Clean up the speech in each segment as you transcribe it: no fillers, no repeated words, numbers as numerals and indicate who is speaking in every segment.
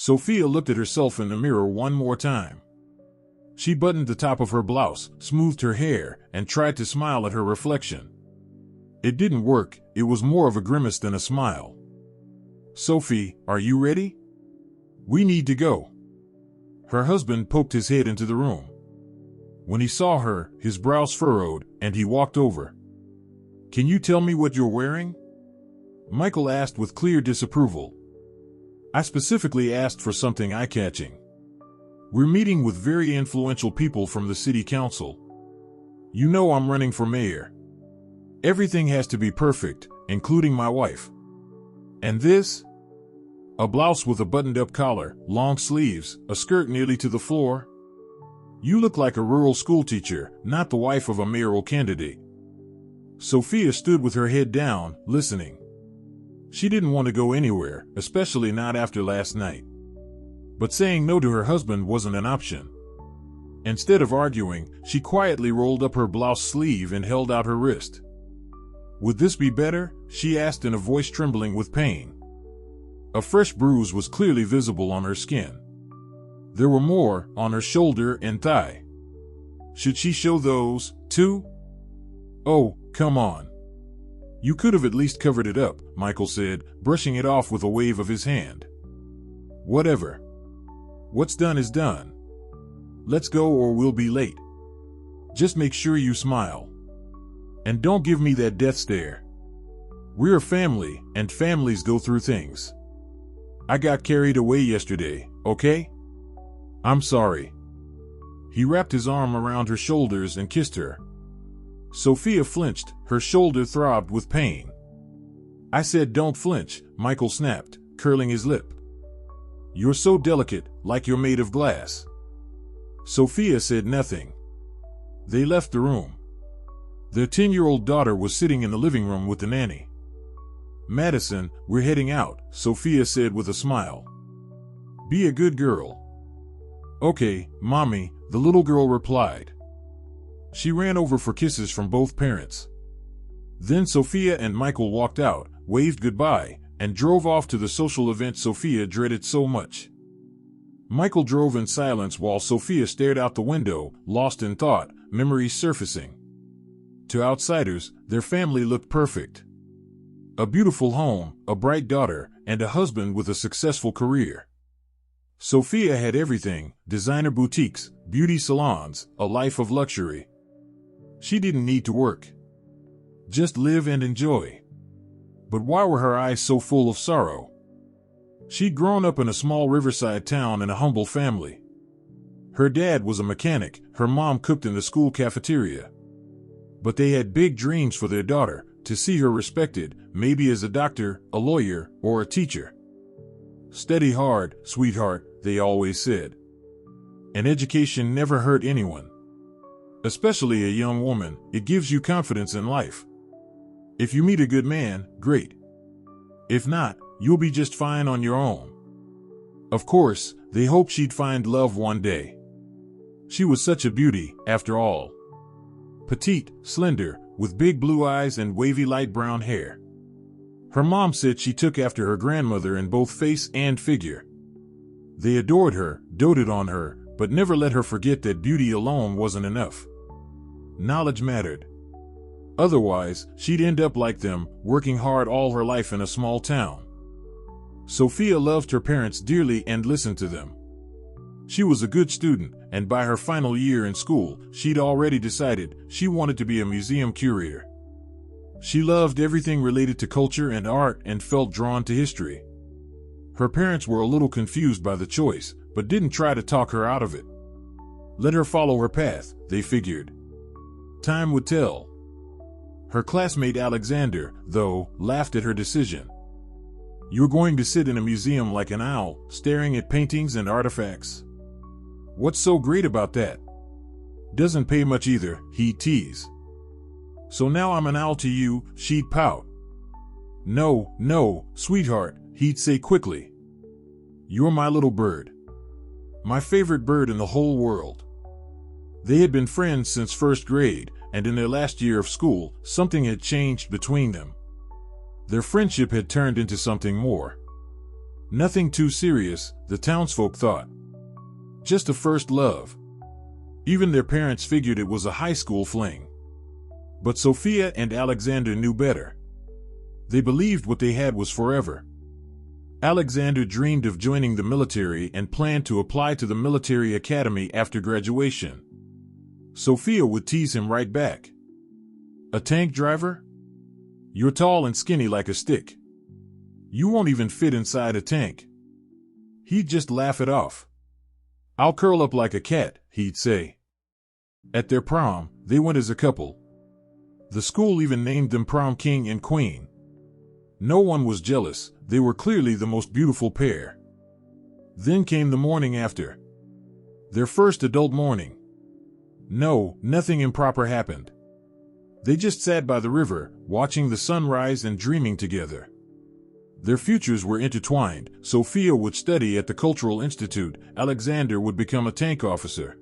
Speaker 1: Sophia looked at herself in the mirror one more time. She buttoned the top of her blouse, smoothed her hair, and tried to smile at her reflection. It didn't work, it was more of a grimace than a smile. "Sophie, are you ready? We need to go." Her husband poked his head into the room. When he saw her, his brows furrowed, and he walked over. "Can you tell me what you're wearing?" Michael asked with clear disapproval. "I specifically asked for something eye-catching. We're meeting with very influential people from the city council. You know I'm running for mayor. Everything has to be perfect, including my wife. And this? A blouse with a buttoned-up collar, long sleeves, a skirt nearly to the floor? You look like a rural schoolteacher, not the wife of a mayoral candidate." Sophia stood with her head down, listening. She didn't want to go anywhere, especially not after last night. But saying no to her husband wasn't an option. Instead of arguing, she quietly rolled up her blouse sleeve and held out her wrist. "Would this be better?" she asked in a voice trembling with pain. A fresh bruise was clearly visible on her skin. There were more on her shoulder and thigh. Should she show those, too? "Oh, come on. You could have at least covered it up," Michael said, brushing it off with a wave of his hand. "Whatever. What's done is done. Let's go or we'll be late. Just make sure you smile. And don't give me that death stare. We're a family, and families go through things. I got carried away yesterday, okay? I'm sorry." He wrapped his arm around her shoulders and kissed her. Sophia flinched, her shoulder throbbed with pain. "I said don't flinch," Michael snapped, curling his lip. "You're so delicate, like you're made of glass." Sophia said nothing. They left the room. Their 10-year-old daughter was sitting in the living room with the nanny. "Madison, we're heading out," Sophia said with a smile. "Be a good girl." "Okay, Mommy," the little girl replied. She ran over for kisses from both parents. Then Sophia and Michael walked out, waved goodbye, and drove off to the social event Sophia dreaded so much. Michael drove in silence while Sophia stared out the window, lost in thought, memories surfacing. To outsiders, their family looked perfect. A beautiful home, a bright daughter, and a husband with a successful career. Sophia had everything: designer boutiques, beauty salons, a life of luxury. She didn't need to work. Just live and enjoy. But why were her eyes so full of sorrow? She'd grown up in a small riverside town in a humble family. Her dad was a mechanic, her mom cooked in the school cafeteria. But they had big dreams for their daughter, to see her respected, maybe as a doctor, a lawyer, or a teacher. "Study hard, sweetheart," they always said. An education never hurt anyone. Especially a young woman, it gives you confidence in life. If you meet a good man, great. If not, you'll be just fine on your own. Of course, they hoped she'd find love one day. She was such a beauty, after all. Petite, slender, with big blue eyes and wavy light brown hair. Her mom said she took after her grandmother in both face and figure. They adored her, doted on her, but never let her forget that beauty alone wasn't enough. Knowledge mattered. Otherwise, she'd end up like them, working hard all her life in a small town. Sophia loved her parents dearly and listened to them. She was a good student, and by her final year in school, she'd already decided she wanted to be a museum curator. She loved everything related to culture and art and felt drawn to history. Her parents were a little confused by the choice, but didn't try to talk her out of it. Let her follow her path, they figured. Time would tell. Her classmate Alexander, though, laughed at her decision. "You're going to sit in a museum like an owl, staring at paintings and artifacts. What's so great about that? Doesn't pay much either," he'd tease. "So now I'm an owl to you," she'd pout. No, sweetheart," he'd say quickly. "You're my little bird. My favorite bird in the whole world." They had been friends since first grade, and in their last year of school, something had changed between them. Their friendship had turned into something more. Nothing too serious, the townsfolk thought. Just a first love. Even their parents figured it was a high school fling. But Sophia and Alexander knew better. They believed what they had was forever. Alexander dreamed of joining the military and planned to apply to the military academy after graduation. Sophia would tease him right back. A tank driver? You're tall and skinny like a stick. You won't even fit inside a tank. He'd just laugh it off. I'll curl up like a cat, he'd say. At their prom, they went as a couple. The school even named them prom king and queen. No one was jealous, they were clearly the most beautiful pair. Then came the morning after. Their first adult morning. No, nothing improper happened. They just sat by the river, watching the sun rise and dreaming together. Their futures were intertwined. Sophia would study at the Cultural Institute, Alexander would become a tank officer.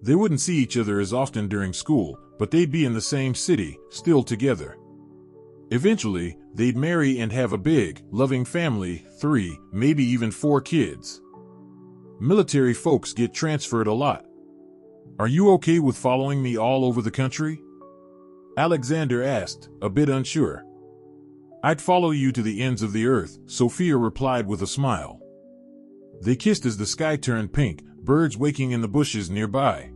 Speaker 1: They wouldn't see each other as often during school, but they'd be in the same city, still together. Eventually, they'd marry and have a big, loving family, 3, maybe even 4 kids. Military folks get transferred a lot. Are you okay with following me all over the country? Alexander asked, a bit unsure. I'd follow you to the ends of the earth, Sophia replied with a smile. They kissed as the sky turned pink, birds waking in the bushes nearby.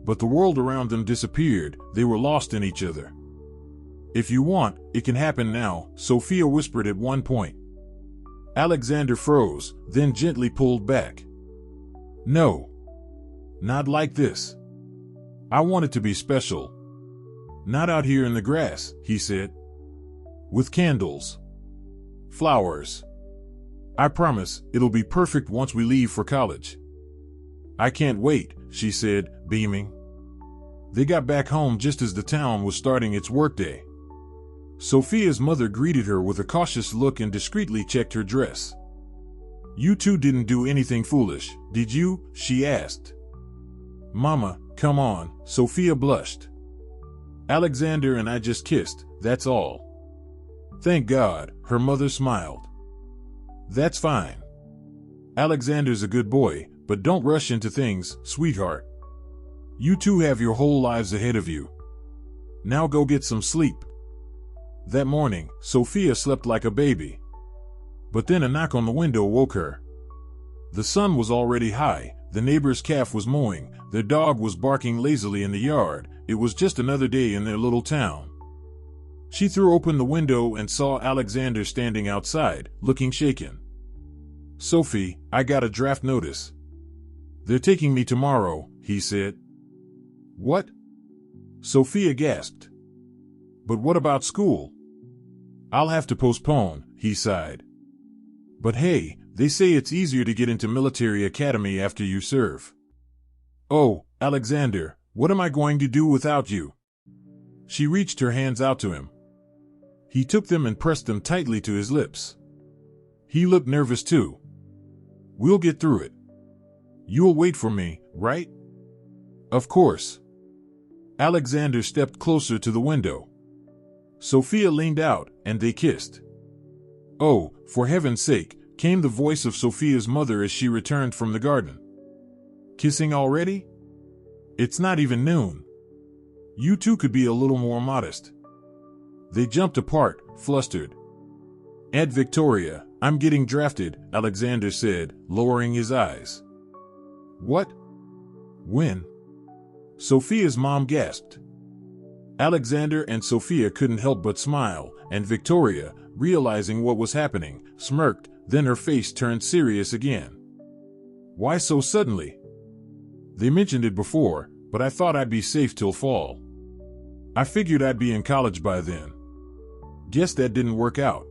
Speaker 1: But the world around them disappeared, they were lost in each other. If you want, it can happen now, Sophia whispered at one point. Alexander froze, then gently pulled back. No. Not like this. I want it to be special. Not out here in the grass, he said. With candles. Flowers. I promise, it'll be perfect once we leave for college. I can't wait, she said, beaming. They got back home just as the town was starting its workday. Sophia's mother greeted her with a cautious look and discreetly checked her dress. You two didn't do anything foolish, did you? She asked. Mama, come on, Sophia blushed. Alexander and I just kissed, that's all. Thank God, her mother smiled. That's fine. Alexander's a good boy, but don't rush into things, sweetheart. You two have your whole lives ahead of you. Now go get some sleep. That morning, Sophia slept like a baby. But then a knock on the window woke her. The sun was already high, the neighbor's calf was mooing, their dog was barking lazily in the yard. It was just another day in their little town. She threw open the window and saw Alexander standing outside, looking shaken. Sophie, I got a draft notice. They're taking me tomorrow, he said. What? Sophia gasped. But what about school? I'll have to postpone, he sighed. But hey, they say it's easier to get into military academy after you serve. Oh, Alexander, what am I going to do without you? She reached her hands out to him. He took them and pressed them tightly to his lips. He looked nervous too. We'll get through it. You'll wait for me, right? Of course. Alexander stepped closer to the window. Sophia leaned out, and they kissed. Oh, for heaven's sake, came the voice of Sophia's mother as she returned from the garden. Kissing already? It's not even noon. You two could be a little more modest. They jumped apart, flustered. Aunt Victoria, I'm getting drafted, Alexander said, lowering his eyes. What? When? Sophia's mom gasped. Alexander and Sophia couldn't help but smile, and Victoria, realizing what was happening, smirked, then her face turned serious again. Why so suddenly? They mentioned it before, but I thought I'd be safe till fall. I figured I'd be in college by then. Guess that didn't work out.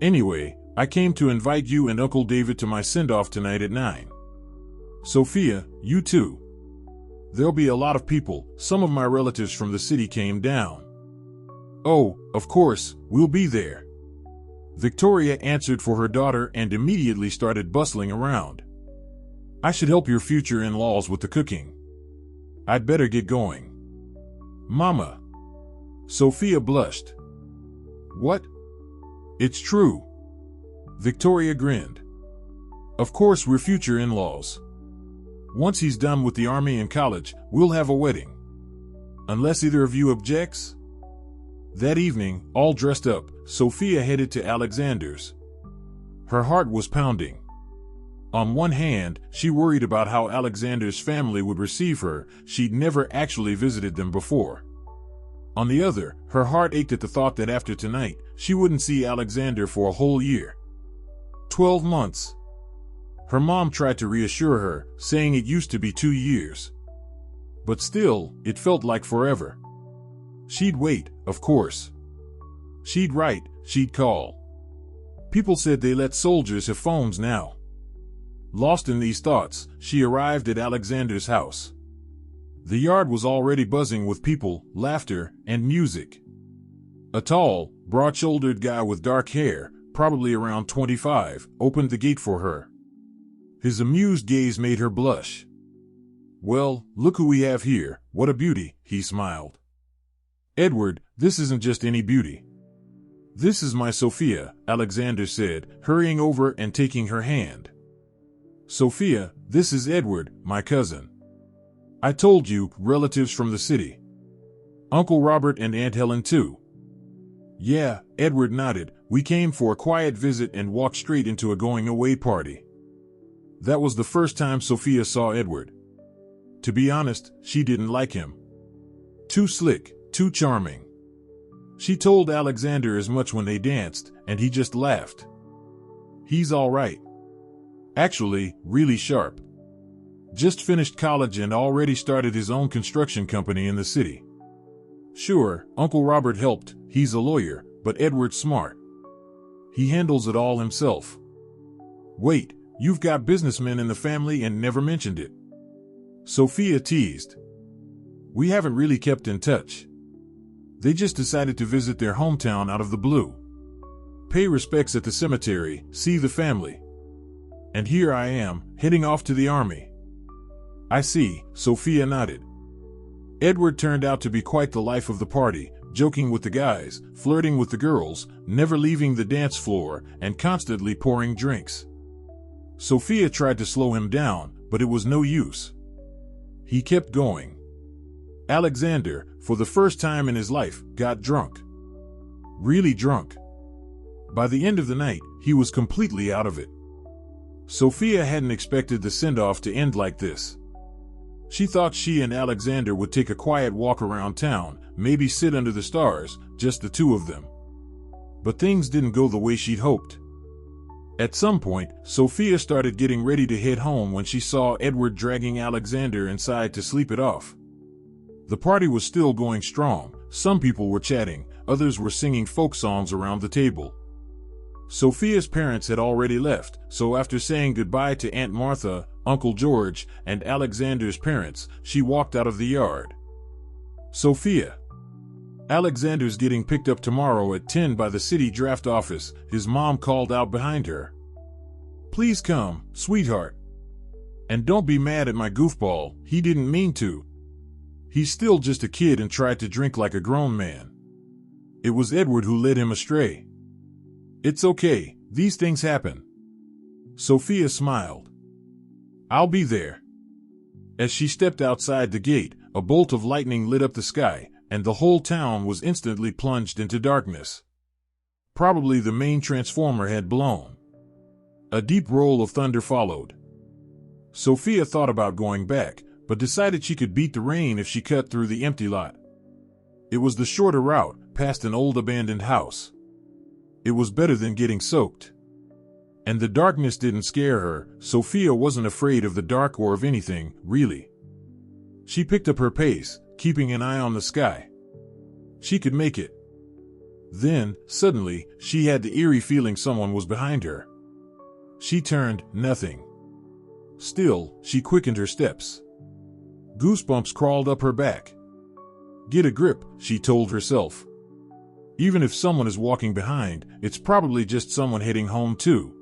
Speaker 1: Anyway, I came to invite you and Uncle David to my send-off tonight at 9. Sophia, you too. There'll be a lot of people, some of my relatives from the city came down. Oh, of course, we'll be there. Victoria answered for her daughter and immediately started bustling around. I should help your future in-laws with the cooking. I'd better get going. Mama. Sophia blushed. What? It's true. Victoria grinned. Of course, we're future in-laws. Once he's done with the army and college, we'll have a wedding. Unless either of you objects? That evening, all dressed up, Sophia headed to Alexander's. Her heart was pounding. On one hand, she worried about how Alexander's family would receive her. She'd never actually visited them before. On the other, her heart ached at the thought that after tonight, she wouldn't see Alexander for a whole year. 12 months. Her mom tried to reassure her, saying it used to be 2 years. But still, it felt like forever. She'd wait, of course. She'd write, she'd call. People said they let soldiers have phones now. Lost in these thoughts, she arrived at Alexander's house. The yard was already buzzing with people, laughter, and music. A tall, broad-shouldered guy with dark hair, probably around 25, opened the gate for her. His amused gaze made her blush. "Well, look who we have here, what a beauty," he smiled. "Edward, this isn't just any beauty. This is my Sophia," Alexander said, hurrying over and taking her hand. "Sophia, this is Edward, my cousin. I told you, relatives from the city. Uncle Robert and Aunt Helen too." "Yeah," Edward nodded. "We came for a quiet visit and walked straight into a going-away party." That was the first time Sophia saw Edward. To be honest, she didn't like him. Too slick, too charming. She told Alexander as much when they danced, and he just laughed. He's all right. Actually, really sharp. Just finished college and already started his own construction company in the city. Sure, Uncle Robert helped, he's a lawyer, but Edward's smart. He handles it all himself. Wait, you've got businessmen in the family and never mentioned it. Sophia teased. We haven't really kept in touch. They just decided to visit their hometown out of the blue. Pay respects at the cemetery, see the family. And here I am, heading off to the army. I see, Sophia nodded. Edward turned out to be quite the life of the party, joking with the guys, flirting with the girls, never leaving the dance floor, and constantly pouring drinks. Sophia tried to slow him down, but it was no use. He kept going. Alexander, for the first time in his life, got drunk. Really drunk. By the end of the night, he was completely out of it. Sophia hadn't expected the send-off to end like this. She thought she and Alexander would take a quiet walk around town, maybe sit under the stars, just the two of them. But things didn't go the way she'd hoped. At some point, Sophia started getting ready to head home when she saw Edward dragging Alexander inside to sleep it off. The party was still going strong. Some people were chatting, others were singing folk songs around the table. Sophia's parents had already left, so after saying goodbye to Aunt Martha, Uncle George, and Alexander's parents, she walked out of the yard. Sophia. Alexander's getting picked up tomorrow at 10 by the city draft office, his mom called out behind her. Please come, sweetheart. And don't be mad at my goofball, he didn't mean to. He's still just a kid and tried to drink like a grown man. It was Edward who led him astray. It's okay, these things happen. Sophia smiled. I'll be there. As she stepped outside the gate, a bolt of lightning lit up the sky, and the whole town was instantly plunged into darkness. Probably the main transformer had blown. A deep roll of thunder followed. Sophia thought about going back, but decided she could beat the rain if she cut through the empty lot. It was the shorter route, past an old abandoned house. It was better than getting soaked. And the darkness didn't scare her. Sophia wasn't afraid of the dark or of anything, really. She picked up her pace, keeping an eye on the sky. She could make it. Then, suddenly, she had the eerie feeling someone was behind her. She turned, nothing. Still, she quickened her steps. Goosebumps crawled up her back. Get a grip, she told herself. Even if someone is walking behind, it's probably just someone heading home too.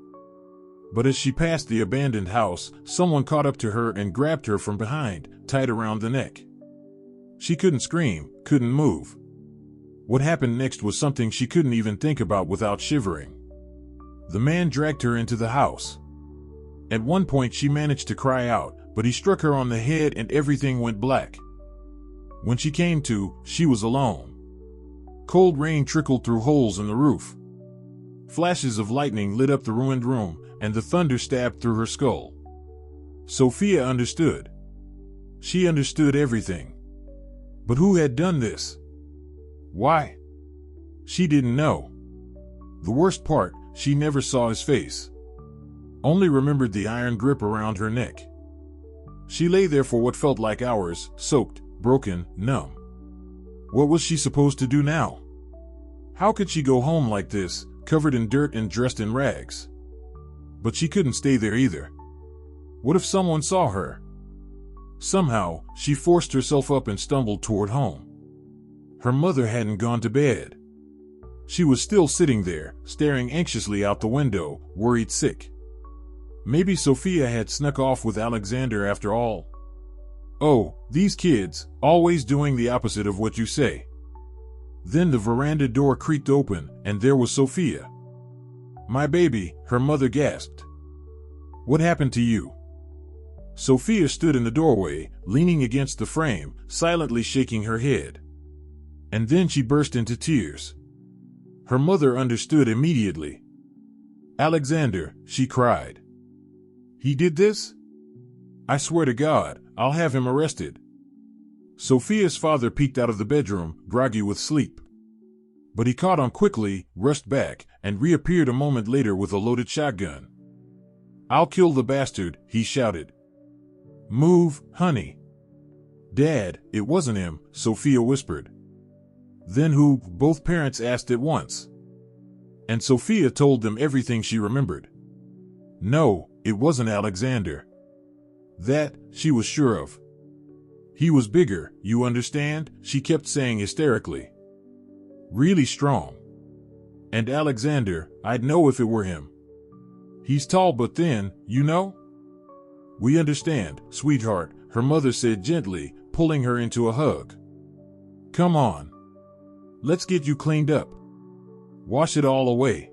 Speaker 1: But as she passed the abandoned house, someone caught up to her and grabbed her from behind, tied around the neck. She couldn't scream, couldn't move. What happened next was something she couldn't even think about without shivering. The man dragged her into the house. At one point she managed to cry out, but he struck her on the head and everything went black. When she came to, she was alone. Cold rain trickled through holes in the roof. Flashes of lightning lit up the ruined room, and the thunder stabbed through her skull. Sophia understood. She understood everything. But who had done this? Why? She didn't know. The worst part, she never saw his face. Only remembered the iron grip around her neck. She lay there for what felt like hours, soaked, broken, numb. What was she supposed to do now? How could she go home like this, covered in dirt and dressed in rags? But she couldn't stay there either. What if someone saw her? Somehow, she forced herself up and stumbled toward home. Her mother hadn't gone to bed. She was still sitting there, staring anxiously out the window, worried sick. Maybe Sophia had snuck off with Alexander after all. Oh, these kids, always doing the opposite of what you say. Then the veranda door creaked open, and there was Sophia. "My baby," her mother gasped. "What happened to you?" Sophia stood in the doorway, leaning against the frame, silently shaking her head. And then she burst into tears. Her mother understood immediately. "Alexander," she cried. "He did this? I swear to God, I'll have him arrested." Sophia's father peeked out of the bedroom, groggy with sleep. But he caught on quickly, rushed back, and reappeared a moment later with a loaded shotgun. "I'll kill the bastard," he shouted. "Move, honey." "Dad, it wasn't him," Sophia whispered. "Then who?" both parents asked at once. And Sophia told them everything she remembered. No, it wasn't Alexander. That, she was sure of. He was bigger, you understand, she kept saying hysterically. Really strong. And Alexander, I'd know if it were him. He's tall but thin, you know? We understand, sweetheart, her mother said gently, pulling her into a hug. Come on. Let's get you cleaned up. Wash it all away.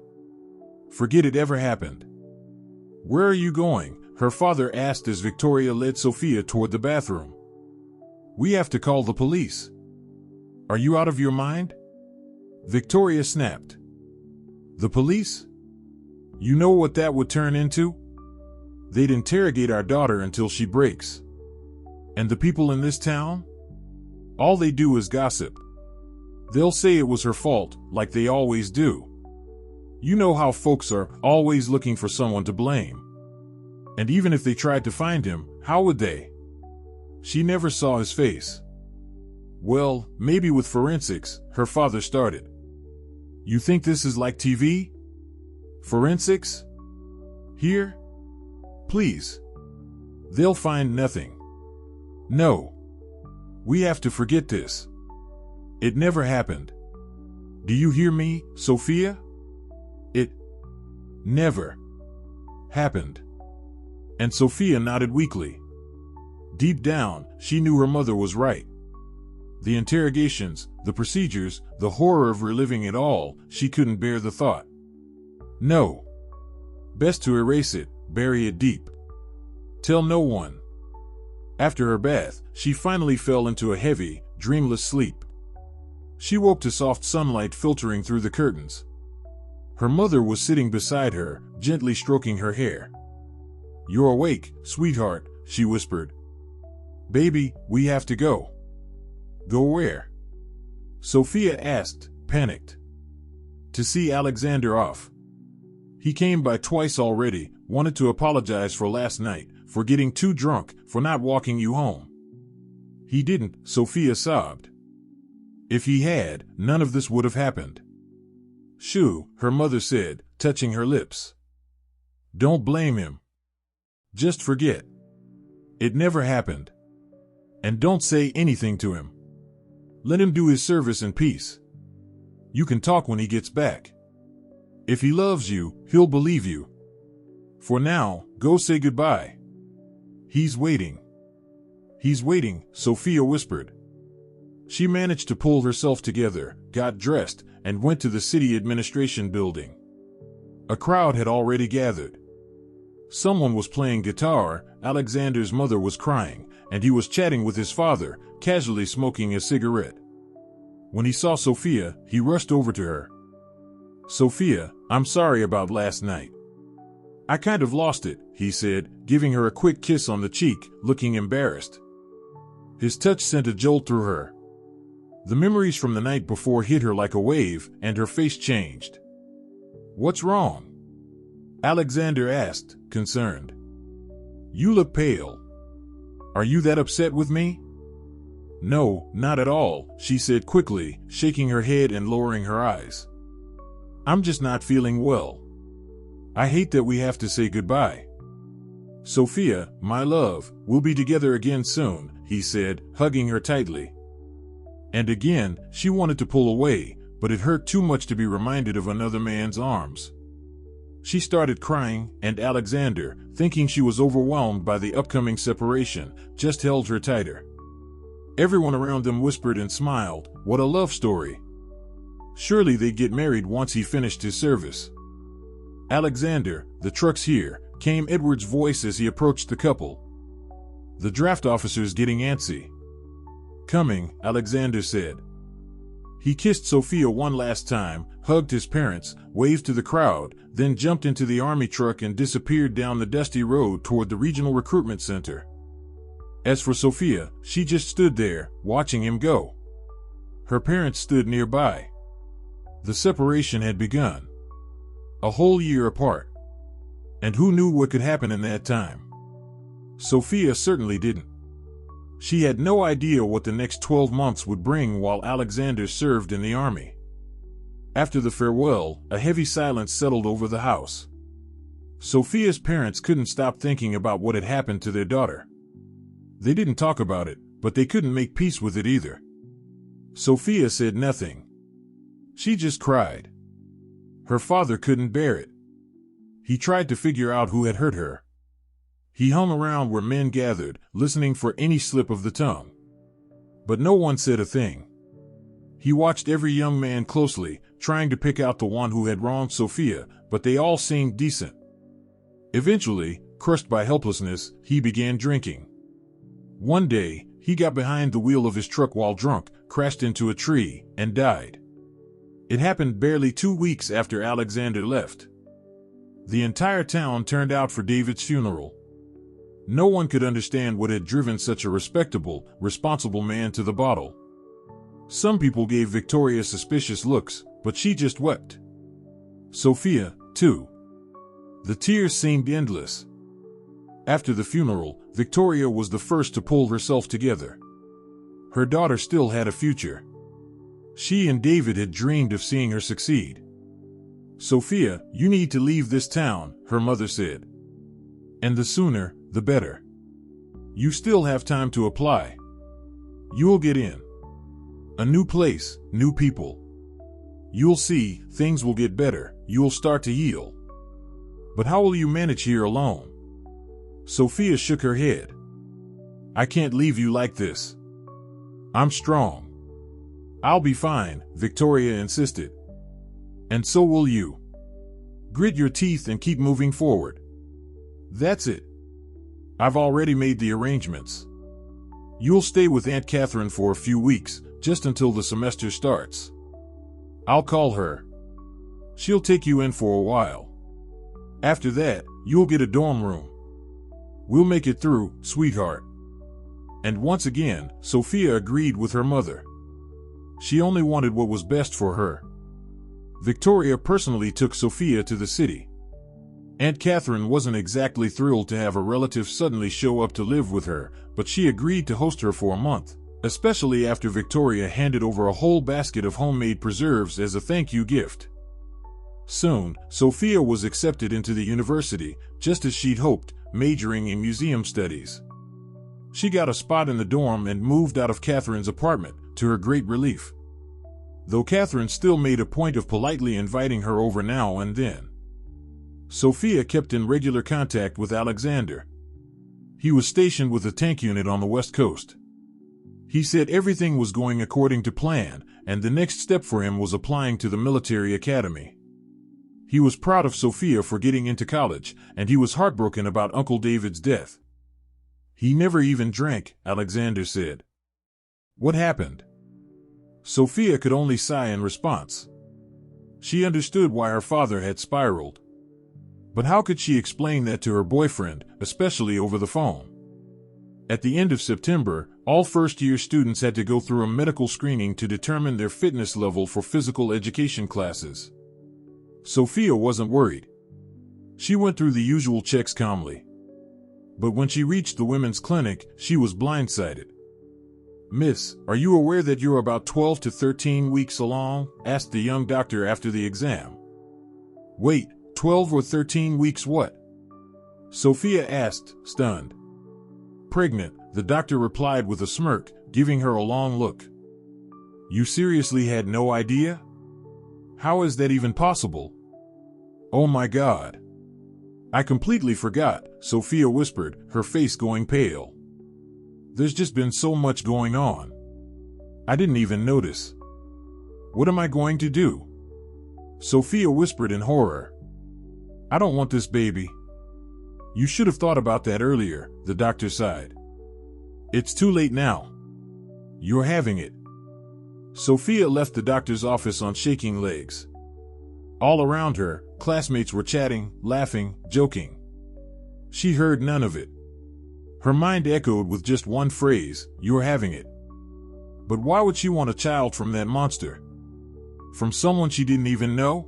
Speaker 1: Forget it ever happened. Where are you going? Her father asked as Victoria led Sophia toward the bathroom. We have to call the police. Are you out of your mind? Victoria snapped. The police? You know what that would turn into? They'd interrogate our daughter until she breaks. And the people in this town? All they do is gossip. They'll say it was her fault, like they always do. You know how folks are, always looking for someone to blame. And even if they tried to find him, how would they? She never saw his face. Well, maybe with forensics, her father started. You think this is like TV? Forensics? Here? Please. They'll find nothing. No. We have to forget this. It never happened. Do you hear me, Sophia? It never happened. And Sophia nodded weakly. Deep down, she knew her mother was right. The interrogations, the procedures, the horror of reliving it all, she couldn't bear the thought. No. Best to erase it, bury it deep. Tell no one. After her bath, she finally fell into a heavy, dreamless sleep. She woke to soft sunlight filtering through the curtains. Her mother was sitting beside her, gently stroking her hair. You're awake, sweetheart, she whispered. Baby, we have to go. Go where? Sophia asked, panicked. To see Alexander off. He came by twice already, wanted to apologize for last night, for getting too drunk, for not walking you home. He didn't, Sophia sobbed. If he had, none of this would have happened. Shoo, her mother said, touching her lips. Don't blame him. Just forget. It never happened. And don't say anything to him. Let him do his service in peace. You can talk when he gets back. If he loves you, he'll believe you. For now, go say goodbye. He's waiting. He's waiting, Sophia whispered. She managed to pull herself together, got dressed, and went to the city administration building. A crowd had already gathered. Someone was playing guitar, Alexander's mother was crying, and he was chatting with his father, casually smoking a cigarette. When he saw Sophia, he rushed over to her. "Sophia, I'm sorry about last night. I kind of lost it," he said, giving her a quick kiss on the cheek, looking embarrassed. His touch sent a jolt through her. The memories from the night before hit her like a wave, and her face changed. "What's wrong?" Alexander asked, concerned. "You look pale. Are you that upset with me?" "No, not at all," she said quickly, shaking her head and lowering her eyes. "I'm just not feeling well. I hate that we have to say goodbye." "Sophia, my love, we'll be together again soon," he said, hugging her tightly. And again, she wanted to pull away, but it hurt too much to be reminded of another man's arms. She started crying, and Alexander, thinking she was overwhelmed by the upcoming separation, just held her tighter. Everyone around them whispered and smiled, "What a love story. Surely they'd get married once he finished his service." "Alexander, the truck's here," came Edward's voice as he approached the couple. "The draft officer's getting antsy." "Coming," Alexander said. He kissed Sophia one last time, hugged his parents, waved to the crowd, then jumped into the army truck and disappeared down the dusty road toward the regional recruitment center. As for Sophia, she just stood there, watching him go. Her parents stood nearby. The separation had begun. A whole year apart. And who knew what could happen in that time? Sophia certainly didn't. She had no idea what the next 12 months would bring while Alexander served in the army. After the farewell, a heavy silence settled over the house. Sophia's parents couldn't stop thinking about what had happened to their daughter. They didn't talk about it, but they couldn't make peace with it either. Sophia said nothing. She just cried. Her father couldn't bear it. He tried to figure out who had hurt her. He hung around where men gathered, listening for any slip of the tongue. But no one said a thing. He watched every young man closely, trying to pick out the one who had wronged Sophia, but they all seemed decent. Eventually, crushed by helplessness, he began drinking. One day, he got behind the wheel of his truck while drunk, crashed into a tree, and died. It happened barely 2 weeks after Alexander left. The entire town turned out for David's funeral. No one could understand what had driven such a respectable, responsible man to the bottle. Some people gave Victoria suspicious looks, but she just wept. Sophia, too. The tears seemed endless. After the funeral, Victoria was the first to pull herself together. Her daughter still had a future. She and David had dreamed of seeing her succeed. "Sophia, you need to leave this town," her mother said. "And the sooner, the better. You still have time to apply. You'll get in. A new place, new people. You'll see, things will get better, you'll start to heal. But how will you manage here alone?" Sophia shook her head. "I can't leave you like this. I'm strong." "I'll be fine," Victoria insisted. "And so will you. Grit your teeth and keep moving forward. That's it. I've already made the arrangements. You'll stay with Aunt Catherine for a few weeks, just until the semester starts. I'll call her. She'll take you in for a while. After that, you'll get a dorm room. We'll make it through, sweetheart." And once again, Sophia agreed with her mother. She only wanted what was best for her. Victoria personally took Sophia to the city. Aunt Catherine wasn't exactly thrilled to have a relative suddenly show up to live with her, but she agreed to host her for a month, especially after Victoria handed over a whole basket of homemade preserves as a thank you gift. Soon, Sophia was accepted into the university, just as she'd hoped, majoring in museum studies. She got a spot in the dorm and moved out of Catherine's apartment, to her great relief. Though Catherine still made a point of politely inviting her over now and then. Sophia kept in regular contact with Alexander. He was stationed with a tank unit on the West Coast. He said everything was going according to plan, and the next step for him was applying to the military academy. He was proud of Sophia for getting into college, and he was heartbroken about Uncle David's death. He never even drank, Alexander said. What happened? Sophia could only sigh in response. She understood why her father had spiraled. But how could she explain that to her boyfriend, especially over the phone? At the end of September, all first-year students had to go through a medical screening to determine their fitness level for physical education classes. Sophia wasn't worried. She went through the usual checks calmly. But when she reached the women's clinic, she was blindsided. "Miss, are you aware that you're about 12 to 13 weeks along?" asked the young doctor after the exam. "Wait, 12 or 13 weeks what?" Sophia asked, stunned. "Pregnant," the doctor replied with a smirk, giving her a long look. "You seriously had no idea? How is that even possible?" "Oh my God. I completely forgot," Sophia whispered, her face going pale. "There's just been so much going on. I didn't even notice. What am I going to do?" Sophia whispered in horror. "I don't want this baby." "You should have thought about that earlier," the doctor sighed. "It's too late now. You're having it." Sophia left the doctor's office on shaking legs. All around her, classmates were chatting, laughing, joking. She heard none of it. Her mind echoed with just one phrase, "You're having it." But why would she want a child from that monster? From someone she didn't even know?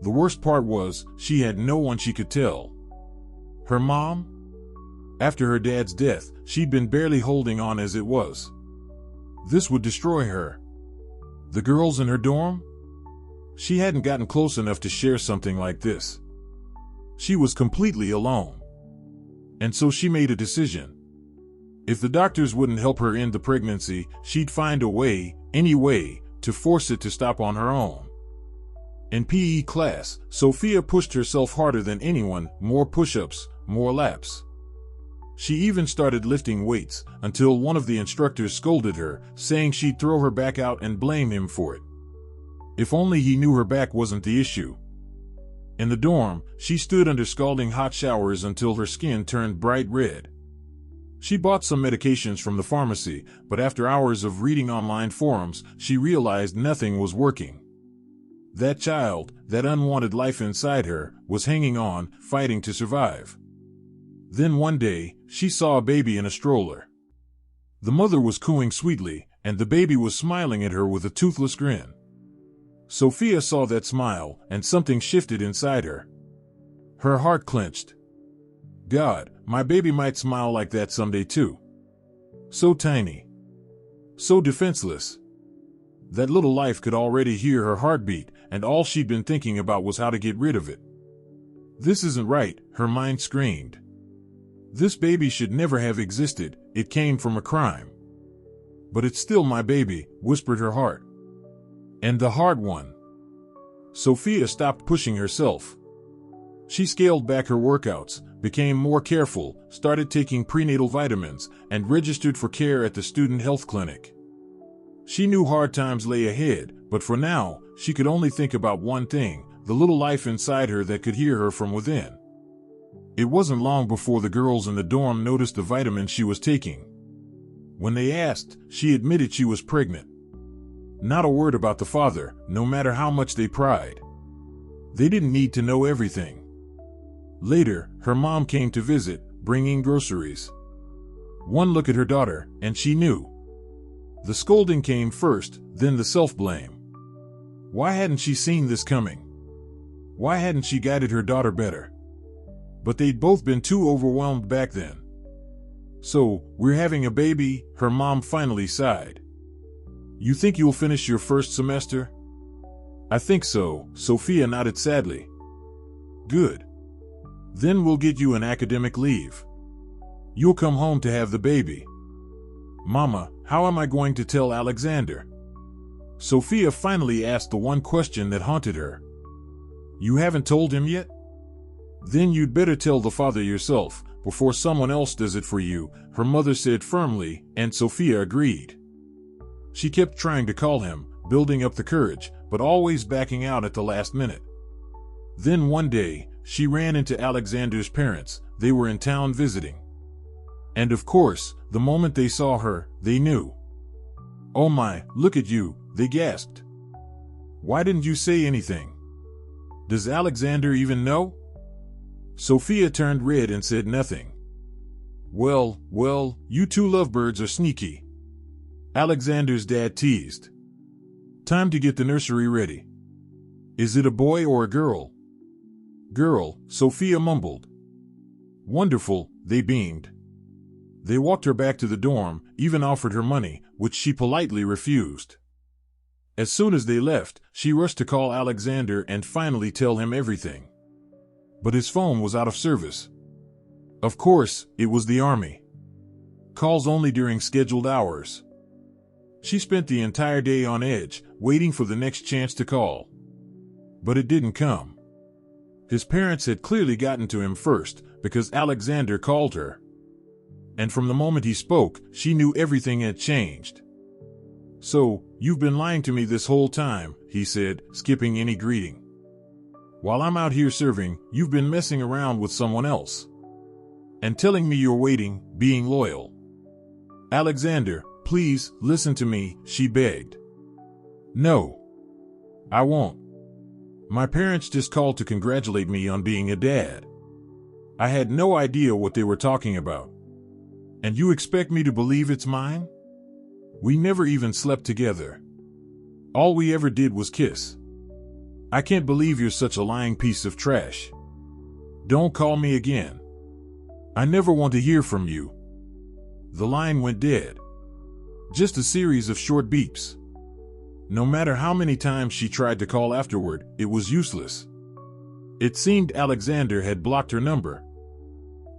Speaker 1: The worst part was, she had no one she could tell. Her mom? After her dad's death, she'd been barely holding on as it was. This would destroy her. The girls in her dorm? She hadn't gotten close enough to share something like this. She was completely alone. And so she made a decision. If the doctors wouldn't help her end the pregnancy, she'd find a way, any way, to force it to stop on her own. In PE class, Sophia pushed herself harder than anyone, more push-ups, more laps. She even started lifting weights, until one of the instructors scolded her, saying she'd throw her back out and blame him for it. If only he knew her back wasn't the issue. In the dorm, she stood under scalding hot showers until her skin turned bright red. She bought some medications from the pharmacy, but after hours of reading online forums, she realized nothing was working. That child, that unwanted life inside her, was hanging on, fighting to survive. Then one day, she saw a baby in a stroller. The mother was cooing sweetly, and the baby was smiling at her with a toothless grin. Sophia saw that smile, and something shifted inside her. Her heart clenched. God, my baby might smile like that someday too. So tiny. So defenseless. That little life could already hear her heartbeat, and all she'd been thinking about was how to get rid of it. This isn't right, her mind screamed. This baby should never have existed, it came from a crime. But it's still my baby, whispered her heart. And the hard one. Sophia stopped pushing herself. She scaled back her workouts, became more careful, started taking prenatal vitamins, and registered for care at the student health clinic. She knew hard times lay ahead, but for now, she could only think about one thing, the little life inside her that could hear her from within. It wasn't long before the girls in the dorm noticed the vitamins she was taking. When they asked, she admitted she was pregnant. Not a word about the father, no matter how much they pried. They didn't need to know everything. Later, her mom came to visit, bringing groceries. One look at her daughter, and she knew. The scolding came first, then the self-blame. Why hadn't she seen this coming? Why hadn't she guided her daughter better? But they'd both been too overwhelmed back then. So, we're having a baby, her mom finally sighed. You think you'll finish your first semester? I think so, Sophia nodded sadly. Good. Then we'll get you an academic leave. You'll come home to have the baby. Mama, how am I going to tell Alexander? Sophia finally asked the one question that haunted her. You haven't told him yet? Then you'd better tell the father yourself, before someone else does it for you, her mother said firmly, and Sophia agreed. She kept trying to call him, building up the courage, but always backing out at the last minute. Then one day, she ran into Alexander's parents. They were in town visiting. And of course, the moment they saw her, they knew. "Oh my, look at you," they gasped. "Why didn't you say anything? Does Alexander even know?" Sophia turned red and said nothing. Well, you two lovebirds are sneaky," Alexander's dad teased. "Time to get the nursery ready. Is it a boy or a girl?" "Girl," Sophia mumbled. "Wonderful," they beamed. They walked her back to the dorm, even offered her money, which she politely refused. As soon as they left, she rushed to call Alexander and finally tell him everything. But his phone was out of service. Of course, it was the army. Calls only during scheduled hours. She spent the entire day on edge, waiting for the next chance to call. But it didn't come. His parents had clearly gotten to him first, because Alexander called her. And from the moment he spoke, she knew everything had changed. "So, you've been lying to me this whole time," he said, skipping any greeting. "While I'm out here serving, you've been messing around with someone else. And telling me you're waiting, being loyal." "Alexander, please, listen to me," she begged. "No. I won't. My parents just called to congratulate me on being a dad. I had no idea what they were talking about. And you expect me to believe it's mine? We never even slept together. All we ever did was kiss. I can't believe you're such a lying piece of trash. Don't call me again. I never want to hear from you." The line went dead. Just a series of short beeps. No matter how many times she tried to call afterward, it was useless. It seemed Alexander had blocked her number.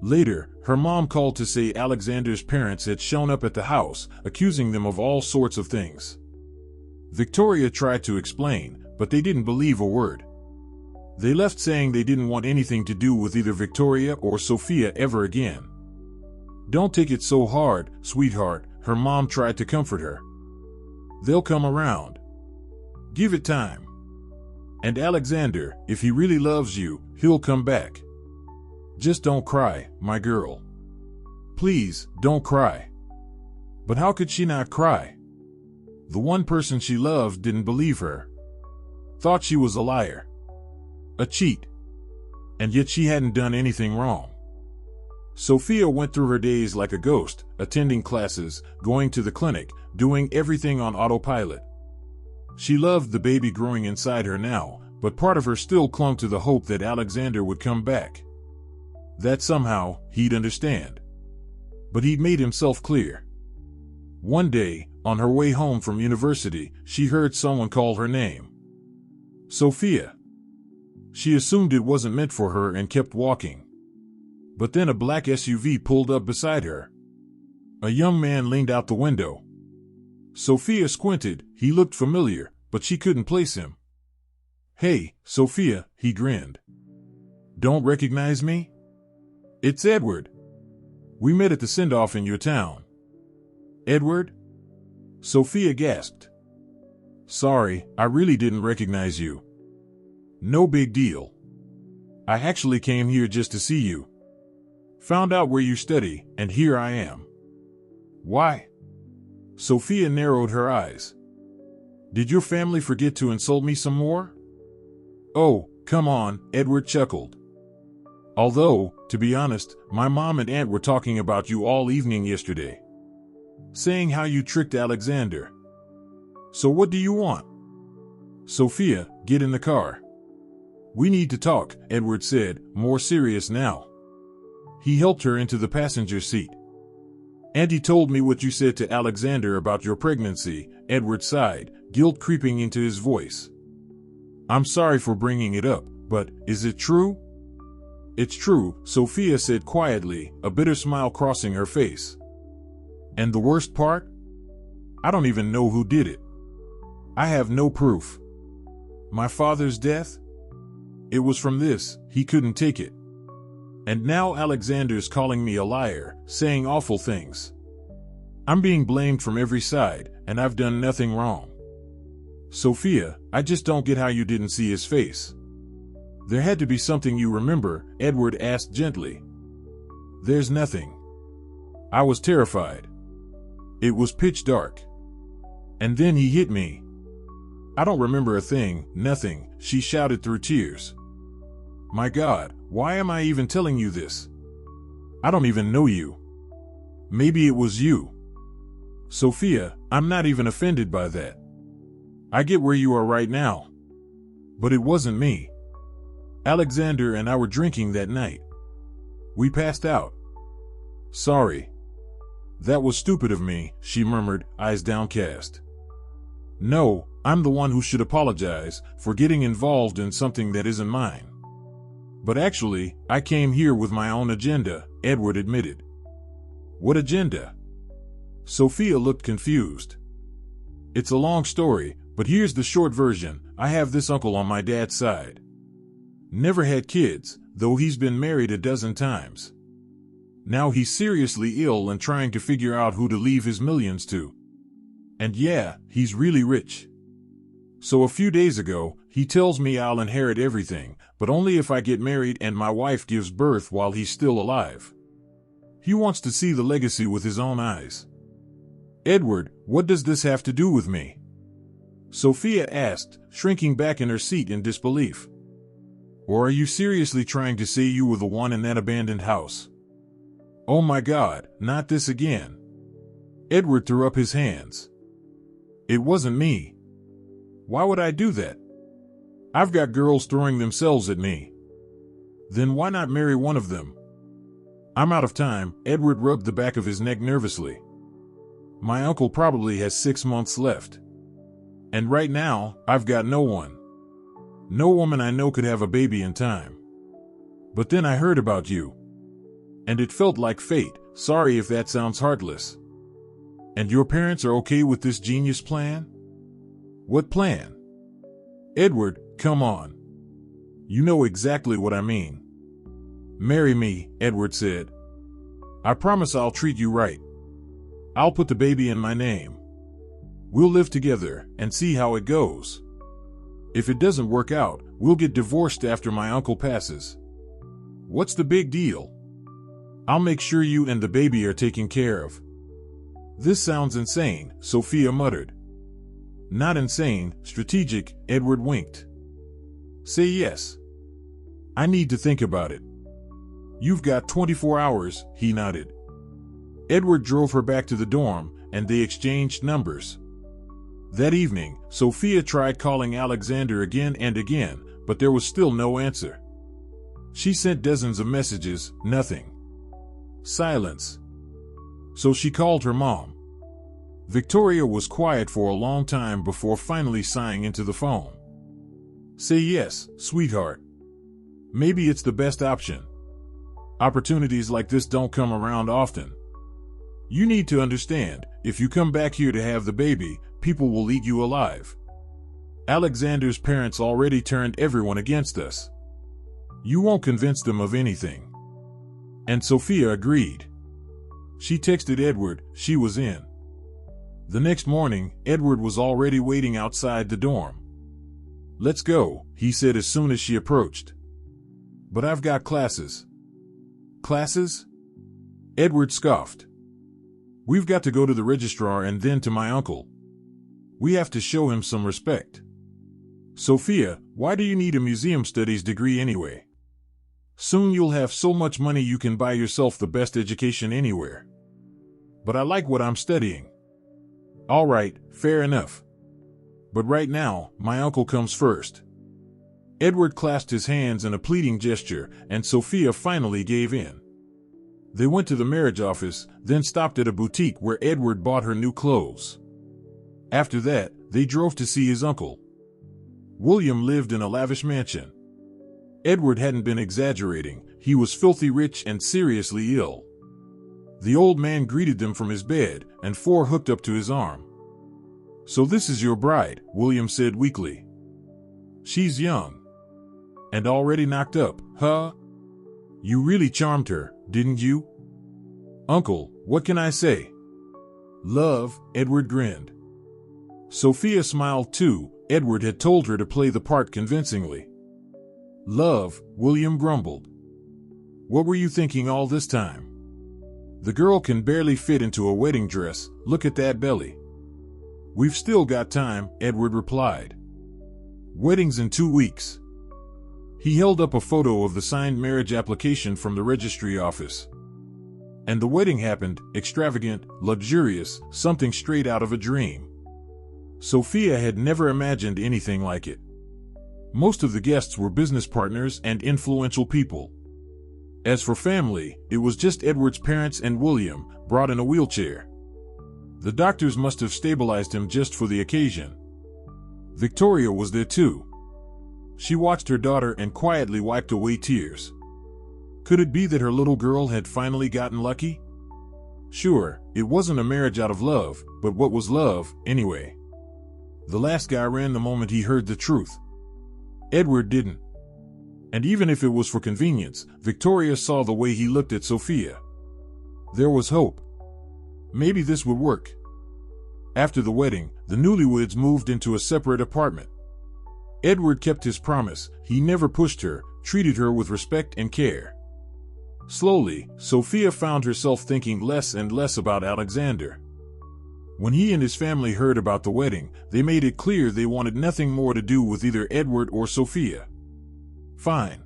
Speaker 1: Later, her mom called to say Alexander's parents had shown up at the house, accusing them of all sorts of things. Victoria tried to explain, but they didn't believe a word. They left saying they didn't want anything to do with either Victoria or Sophia ever again. "Don't take it so hard, sweetheart," her mom tried to comfort her. "They'll come around. Give it time. And Alexander, if he really loves you, he'll come back. Just don't cry, my girl. Please, don't cry." But how could she not cry? The one person she loved didn't believe her. Thought she was a liar. A cheat. And yet she hadn't done anything wrong. Sophia went through her days like a ghost, attending classes, going to the clinic, doing everything on autopilot. She loved the baby growing inside her now, but part of her still clung to the hope that Alexander would come back. That somehow, he'd understand. But he'd made himself clear. One day, on her way home from university, she heard someone call her name. Sophia. She assumed it wasn't meant for her and kept walking. But then a black SUV pulled up beside her. A young man leaned out the window. Sophia squinted. He looked familiar, but she couldn't place him. "Hey, Sophia," he grinned. "Don't recognize me? It's Edward. We met at the send-off in your town." "Edward?" Sophia gasped. "Sorry, I really didn't recognize you." "No big deal. I actually came here just to see you. Found out where you study, and here I am." "Why?" Sophia narrowed her eyes. "Did your family forget to insult me some more?" "Oh, come on," Edward chuckled. "Although, to be honest, my mom and aunt were talking about you all evening yesterday. Saying how you tricked Alexander. So what do you want?" "Sophia, get in the car. We need to talk," Edward said, more serious now. He helped her into the passenger seat. "Auntie told me what you said to Alexander about your pregnancy," Edward sighed, guilt creeping into his voice. "I'm sorry for bringing it up, but is it true?" "It's true," Sophia said quietly, a bitter smile crossing her face. "And the worst part? I don't even know who did it. I have no proof. My father's death? It was from this, he couldn't take it. And now Alexander's calling me a liar, saying awful things. I'm being blamed from every side, and I've done nothing wrong. Sophia, I just don't get how you didn't see his face. There had to be something you remember, Edward asked gently. There's nothing. I was terrified. It was pitch dark. And then he hit me. I don't remember a thing, nothing, she shouted through tears. My God, why am I even telling you this? I don't even know you. Maybe it was you. Sophia, I'm not even offended by that. I get where you are right now. But it wasn't me. Alexander and I were drinking that night. We passed out. Sorry. That was stupid of me, she murmured, eyes downcast. No, I'm the one who should apologize for getting involved in something that isn't mine. But actually, I came here with my own agenda, Edward admitted. What agenda? Sophia looked confused. It's a long story, but here's the short version. I have this uncle on my dad's side. Never had kids, though he's been married a dozen times. Now he's seriously ill and trying to figure out who to leave his millions to. And yeah, he's really rich. So a few days ago, he tells me I'll inherit everything, but only if I get married and my wife gives birth while he's still alive. He wants to see the legacy with his own eyes. Edward, what does this have to do with me? Sophia asked, shrinking back in her seat in disbelief. Or are you seriously trying to say you were the one in that abandoned house? Oh my God, not this again. Edward threw up his hands. It wasn't me. Why would I do that? I've got girls throwing themselves at me. Then why not marry one of them? I'm out of time, Edward rubbed the back of his neck nervously. My uncle probably has 6 months left. And right now, I've got no one. No woman I know could have a baby in time. But then I heard about you. And it felt like fate, sorry if that sounds heartless. And your parents are okay with this genius plan? What plan? Edward, come on. You know exactly what I mean. Marry me, Edward said. I promise I'll treat you right. I'll put the baby in my name. We'll live together and see how it goes. If it doesn't work out, we'll get divorced after my uncle passes. What's the big deal? I'll make sure you and the baby are taken care of. This sounds insane, Sophia muttered. Not insane, strategic, Edward winked. Say yes. I need to think about it. You've got 24 hours, he nodded. Edward drove her back to the dorm, and they exchanged numbers. That evening, Sophia tried calling Alexander again and again, but there was still no answer. She sent dozens of messages, nothing. Silence. So she called her mom. Victoria was quiet for a long time before finally sighing into the phone. Say yes, sweetheart. Maybe it's the best option. Opportunities like this don't come around often. You need to understand, if you come back here to have the baby, people will eat you alive. Alexander's parents already turned everyone against us. You won't convince them of anything. And Sophia agreed. She texted Edward, she was in. The next morning, Edward was already waiting outside the dorm. Let's go, he said as soon as she approached. But I've got classes. Classes? Edward scoffed. We've got to go to the registrar and then to my uncle. We have to show him some respect. Sophia, why do you need a museum studies degree anyway? Soon you'll have so much money you can buy yourself the best education anywhere. But I like what I'm studying. All right, fair enough. But right now, my uncle comes first. Edward clasped his hands in a pleading gesture, and Sophia finally gave in. They went to the marriage office, then stopped at a boutique where Edward bought her new clothes. After that, they drove to see his uncle. William lived in a lavish mansion. Edward hadn't been exaggerating, he was filthy rich and seriously ill. The old man greeted them from his bed, and four hooked up to his arm. So this is your bride, William said weakly. She's young. And already knocked up, huh? You really charmed her, didn't you? Uncle, what can I say? Love, Edward grinned. Sophia smiled too. Edward had told her to play the part convincingly. Love, William grumbled. What were you thinking all this time? The girl can barely fit into a wedding dress, look at that belly. We've still got time, Edward replied. Wedding's in 2 weeks. He held up a photo of the signed marriage application from the registry office. And the wedding happened, extravagant, luxurious, something straight out of a dream. Sophia had never imagined anything like it. Most of the guests were business partners and influential people. As for family, it was just Edward's parents and William, brought in a wheelchair. The doctors must have stabilized him just for the occasion. Victoria was there too. She watched her daughter and quietly wiped away tears. Could it be that her little girl had finally gotten lucky? Sure, it wasn't a marriage out of love, but what was love, anyway? The last guy ran the moment he heard the truth. Edward didn't. And even if it was for convenience, Victoria saw the way he looked at Sophia. There was hope. Maybe this would work. After the wedding, the newlyweds moved into a separate apartment. Edward kept his promise. He never pushed her, treated her with respect and care. Slowly, Sophia found herself thinking less and less about Alexander. When he and his family heard about the wedding, they made it clear they wanted nothing more to do with either Edward or Sophia. Fine.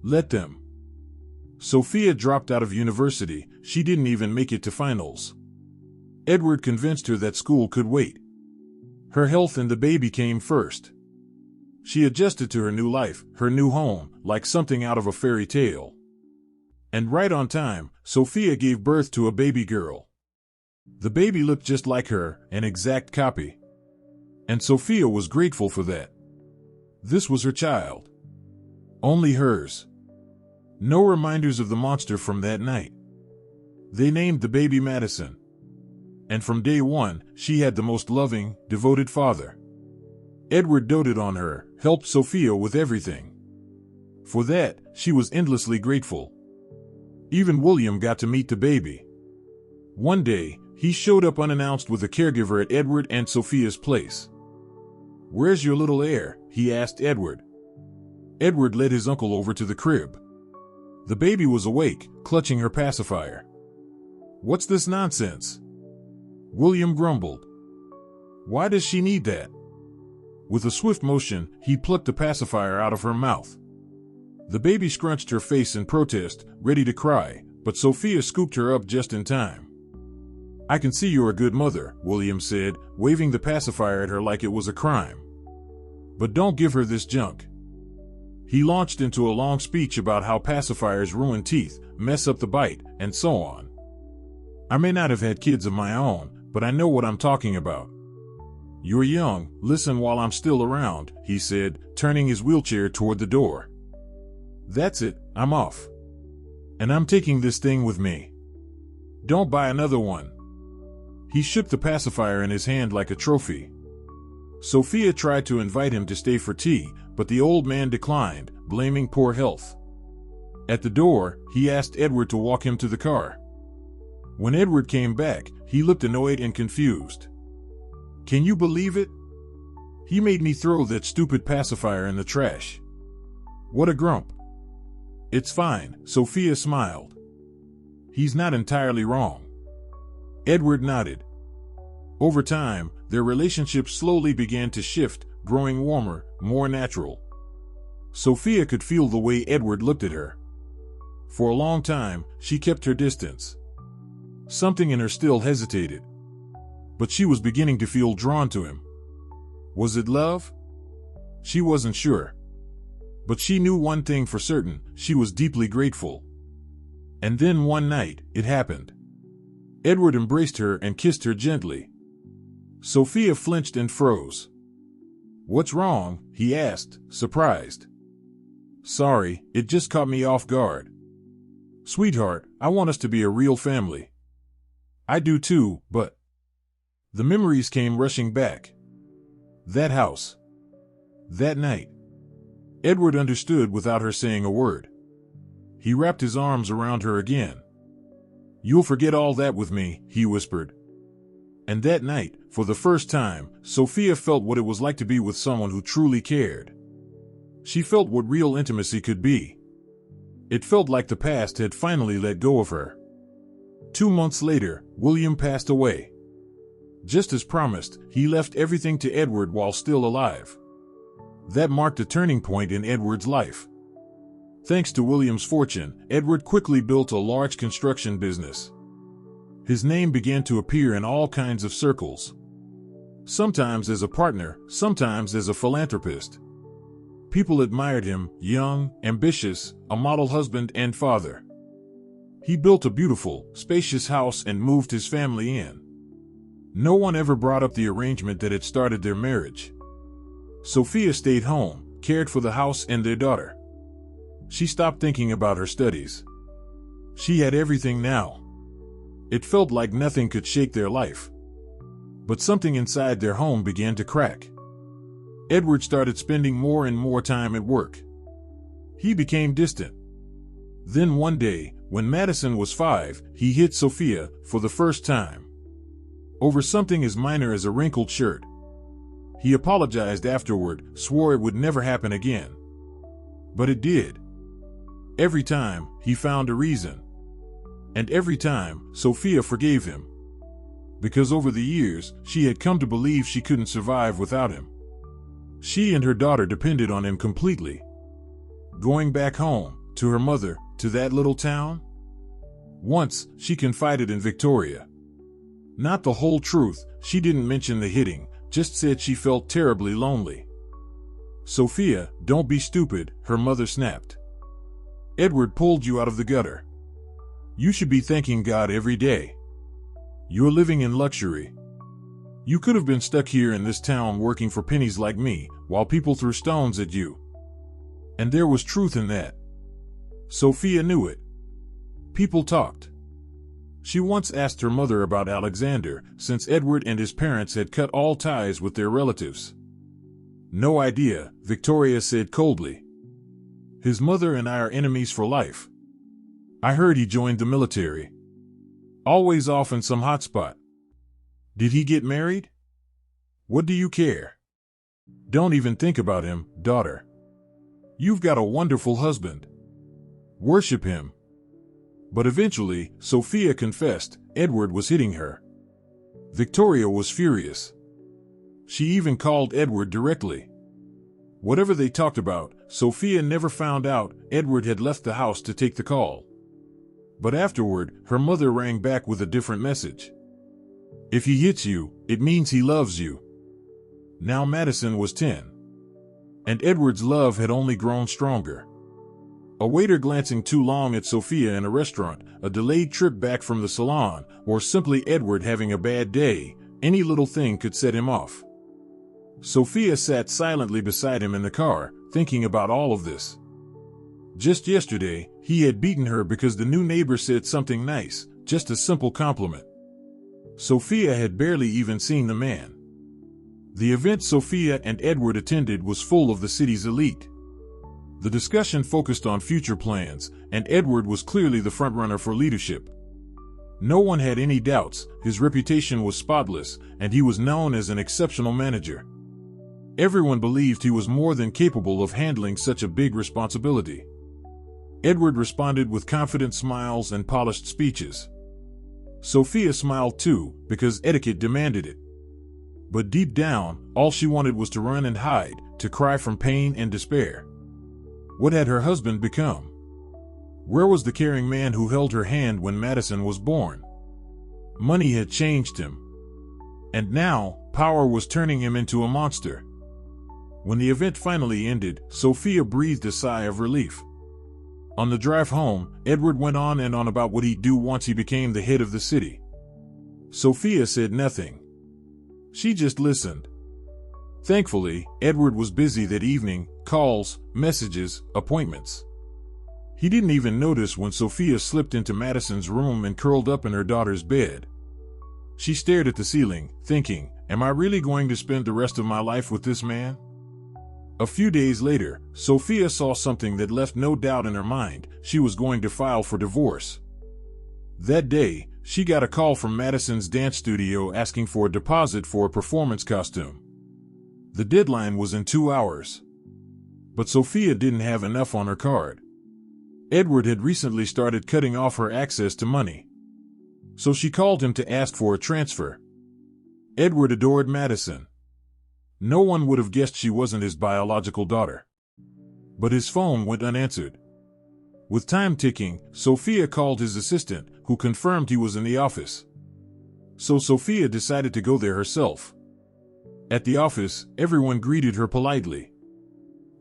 Speaker 1: Let them. Sophia dropped out of university. She didn't even make it to finals. Edward convinced her that school could wait. Her health and the baby came first. She adjusted to her new life, her new home, like something out of a fairy tale. And right on time, Sophia gave birth to a baby girl. The baby looked just like her, an exact copy. And Sophia was grateful for that. This was her child. Only hers. No reminders of the monster from that night. They named the baby Madison. And from day one, she had the most loving, devoted father. Edward doted on her, helped Sophia with everything. For that, she was endlessly grateful. Even William got to meet the baby. One day, he showed up unannounced with a caregiver at Edward and Sophia's place. "Where's your little heir?" he asked Edward. Edward led his uncle over to the crib. The baby was awake, clutching her pacifier. "What's this nonsense?" William grumbled. "Why does she need that?" With a swift motion, he plucked the pacifier out of her mouth. The baby scrunched her face in protest, ready to cry, but Sophia scooped her up just in time. "I can see you're a good mother," William said, waving the pacifier at her like it was a crime. "But don't give her this junk." He launched into a long speech about how pacifiers ruin teeth, mess up the bite, and so on. "I may not have had kids of my own, but I know what I'm talking about." "You're young, listen while I'm still around," he said, turning his wheelchair toward the door. "That's it, I'm off. And I'm taking this thing with me. Don't buy another one." He shook the pacifier in his hand like a trophy. Sophia tried to invite him to stay for tea, but the old man declined, blaming poor health. At the door, he asked Edward to walk him to the car. When Edward came back, he looked annoyed and confused. "Can you believe it? He made me throw that stupid pacifier in the trash. What a grump." "It's fine," Sophia smiled. "He's not entirely wrong." Edward nodded. Over time, their relationship slowly began to shift, growing warmer, more natural. Sophia could feel the way Edward looked at her. For a long time, she kept her distance. Something in her still hesitated. But she was beginning to feel drawn to him. Was it love? She wasn't sure. But she knew one thing for certain: she was deeply grateful. And then one night, it happened. Edward embraced her and kissed her gently. Sophia flinched and froze. "What's wrong?" he asked, surprised. "Sorry, it just caught me off guard." "Sweetheart, I want us to be a real family." "I do too, but..." The memories came rushing back. That house. That night. Edward understood without her saying a word. He wrapped his arms around her again. "You'll forget all that with me," he whispered. And that night, for the first time, Sophia felt what it was like to be with someone who truly cared. She felt what real intimacy could be. It felt like the past had finally let go of her. 2 months later, William passed away. Just as promised, he left everything to Edward while still alive. That marked a turning point in Edward's life. Thanks to William's fortune, Edward quickly built a large construction business. His name began to appear in all kinds of circles. Sometimes as a partner, sometimes as a philanthropist. People admired him, young, ambitious, a model husband and father. He built a beautiful, spacious house and moved his family in. No one ever brought up the arrangement that had started their marriage. Sophia stayed home, cared for the house and their daughter. She stopped thinking about her studies. She had everything now. It felt like nothing could shake their life. But something inside their home began to crack. Edward started spending more and more time at work. He became distant. Then one day, when Madison was 5, he hit Sophia for the first time. Over something as minor as a wrinkled shirt. He apologized afterward, swore it would never happen again. But it did. Every time, he found a reason. And every time, Sophia forgave him. Because over the years, she had come to believe she couldn't survive without him. She and her daughter depended on him completely. Going back home, to her mother, to that little town? Once, she confided in Victoria. Not the whole truth, she didn't mention the hitting, just said she felt terribly lonely. Sophia, don't be stupid, her mother snapped. Edward pulled you out of the gutter. You should be thanking God every day. You're living in luxury. You could have been stuck here in this town working for pennies like me, while people threw stones at you. And there was truth in that. Sophia knew it. People talked. She once asked her mother about Alexander, since Edward and his parents had cut all ties with their relatives. No idea, Victoria said coldly. His mother and I are enemies for life. I heard he joined the military. Always off in some hotspot. Did he get married? What do you care? Don't even think about him, daughter. You've got a wonderful husband. Worship him. But eventually, Sophia confessed, Edward was hitting her. Victoria was furious. She even called Edward directly. Whatever they talked about, Sophia never found out Edward had left the house to take the call. But afterward, her mother rang back with a different message. If he hits you, it means he loves you. Now Madison was 10. And Edward's love had only grown stronger. A waiter glancing too long at Sophia in a restaurant, a delayed trip back from the salon, or simply Edward having a bad day, any little thing could set him off. Sophia sat silently beside him in the car, thinking about all of this. Just yesterday, he had beaten her because the new neighbor said something nice, just a simple compliment. Sophia had barely even seen the man. The event Sophia and Edward attended was full of the city's elite. The discussion focused on future plans, and Edward was clearly the frontrunner for leadership. No one had any doubts, his reputation was spotless, and he was known as an exceptional manager. Everyone believed he was more than capable of handling such a big responsibility. Edward responded with confident smiles and polished speeches. Sophia smiled too, because etiquette demanded it. But deep down, all she wanted was to run and hide, to cry from pain and despair. What had her husband become? Where was the caring man who held her hand when Madison was born? Money had changed him. And now, power was turning him into a monster. When the event finally ended, Sophia breathed a sigh of relief. On the drive home, Edward went on and on about what he'd do once he became the head of the city. Sophia said nothing. She just listened. Thankfully, Edward was busy that evening, calls, messages, appointments. He didn't even notice when Sophia slipped into Madison's room and curled up in her daughter's bed. She stared at the ceiling, thinking, am I really going to spend the rest of my life with this man? A few days later, Sophia saw something that left no doubt in her mind. She was going to file for divorce. That day, she got a call from Madison's dance studio asking for a deposit for a performance costume. The deadline was in 2 hours. But Sophia didn't have enough on her card. Edward had recently started cutting off her access to money. So she called him to ask for a transfer. Edward adored Madison. No one would have guessed she wasn't his biological daughter. But his phone went unanswered. With time ticking, Sophia called his assistant, who confirmed he was in the office. So Sophia decided to go there herself. At the office, everyone greeted her politely.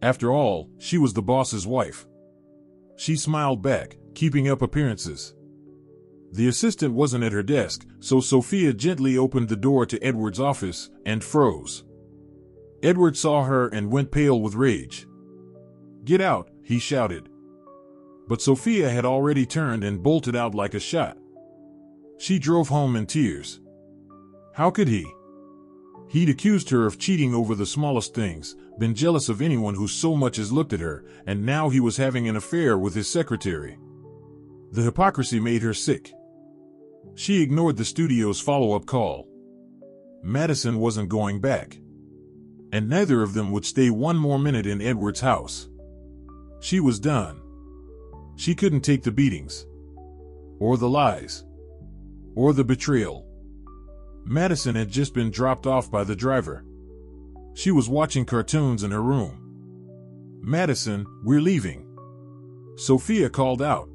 Speaker 1: After all, she was the boss's wife. She smiled back, keeping up appearances. The assistant wasn't at her desk, so Sophia gently opened the door to Edward's office and froze. Edward saw her and went pale with rage. "Get out," he shouted. But Sophia had already turned and bolted out like a shot. She drove home in tears. How could he? He'd accused her of cheating over the smallest things, been jealous of anyone who so much as looked at her, and now he was having an affair with his secretary. The hypocrisy made her sick. She ignored the studio's follow-up call. Madison wasn't going back. And neither of them would stay one more minute in Edward's house. She was done. She couldn't take the beatings. Or the lies. Or the betrayal. Madison had just been dropped off by the driver. She was watching cartoons in her room. "Madison, we're leaving." Sophia called out.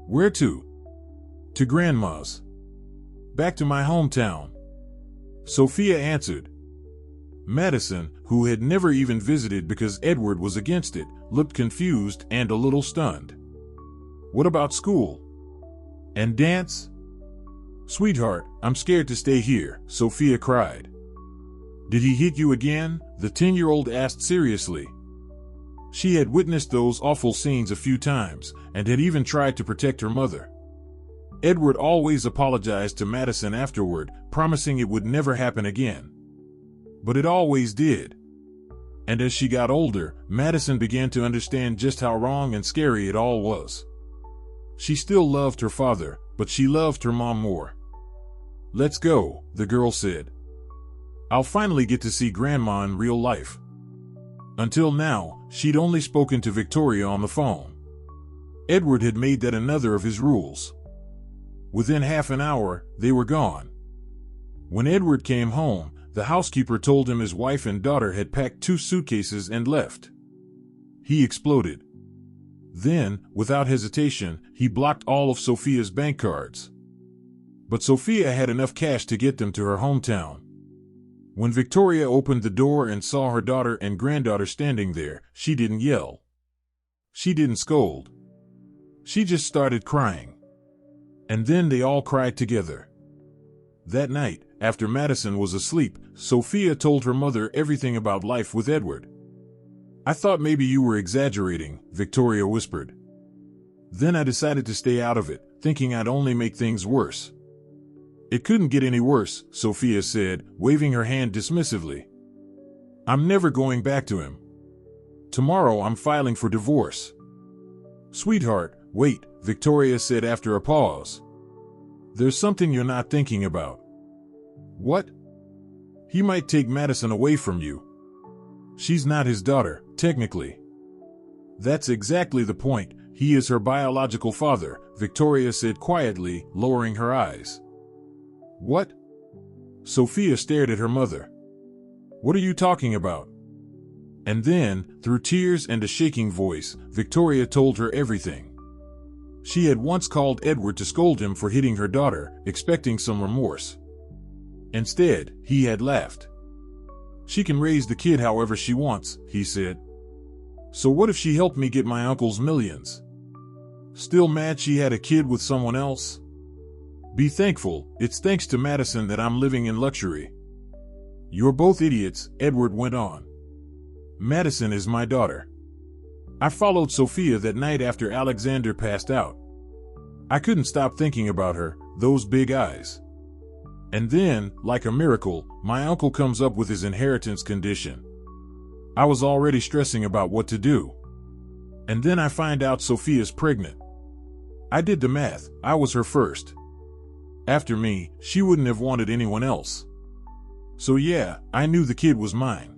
Speaker 1: "Where to?" "To Grandma's." "Back to my hometown." Sophia answered. Madison, who had never even visited because Edward was against it, looked confused and a little stunned. "What about school? And dance?" "Sweetheart, I'm scared to stay here," Sophia cried. "Did he hit you again?" the 10-year-old asked seriously. She had witnessed those awful scenes a few times and had even tried to protect her mother. Edward always apologized to Madison afterward, promising it would never happen again. But it always did. And as she got older, Madison began to understand just how wrong and scary it all was. She still loved her father, but she loved her mom more. "Let's go," the girl said. "I'll finally get to see Grandma in real life." Until now, she'd only spoken to Victoria on the phone. Edward had made that another of his rules. Within half an hour, they were gone. When Edward came home, the housekeeper told him his wife and daughter had packed 2 suitcases and left. He exploded. Then, without hesitation, he blocked all of Sophia's bank cards. But Sophia had enough cash to get them to her hometown. When Victoria opened the door and saw her daughter and granddaughter standing there, she didn't yell. She didn't scold. She just started crying. And then they all cried together. That night, after Madison was asleep, Sophia told her mother everything about life with Edward. "I thought maybe you were exaggerating," Victoria whispered. "Then I decided to stay out of it, thinking I'd only make things worse." "It couldn't get any worse," Sophia said, waving her hand dismissively. "I'm never going back to him. Tomorrow I'm filing for divorce." "Sweetheart, wait," Victoria said after a pause. "There's something you're not thinking about." "What?" "He might take Madison away from you. She's not his daughter, technically." "That's exactly the point. He is her biological father," Victoria said quietly, lowering her eyes. "What?" Sophia stared at her mother. "What are you talking about?" And then, through tears and a shaking voice, Victoria told her everything. She had once called Edward to scold him for hitting her daughter, expecting some remorse. Instead, he had laughed. "She can raise the kid however she wants," he said. "So what if she helped me get my uncle's millions? Still mad she had a kid with someone else? Be thankful, it's thanks to Madison that I'm living in luxury." "You're both idiots," Edward went on. "Madison is my daughter. I followed Sophia that night after Alexander passed out. I couldn't stop thinking about her, those big eyes. And then, like a miracle, my uncle comes up with his inheritance condition. I was already stressing about what to do. And then I find out Sophia's pregnant. I did the math, I was her first. After me, she wouldn't have wanted anyone else. So yeah, I knew the kid was mine.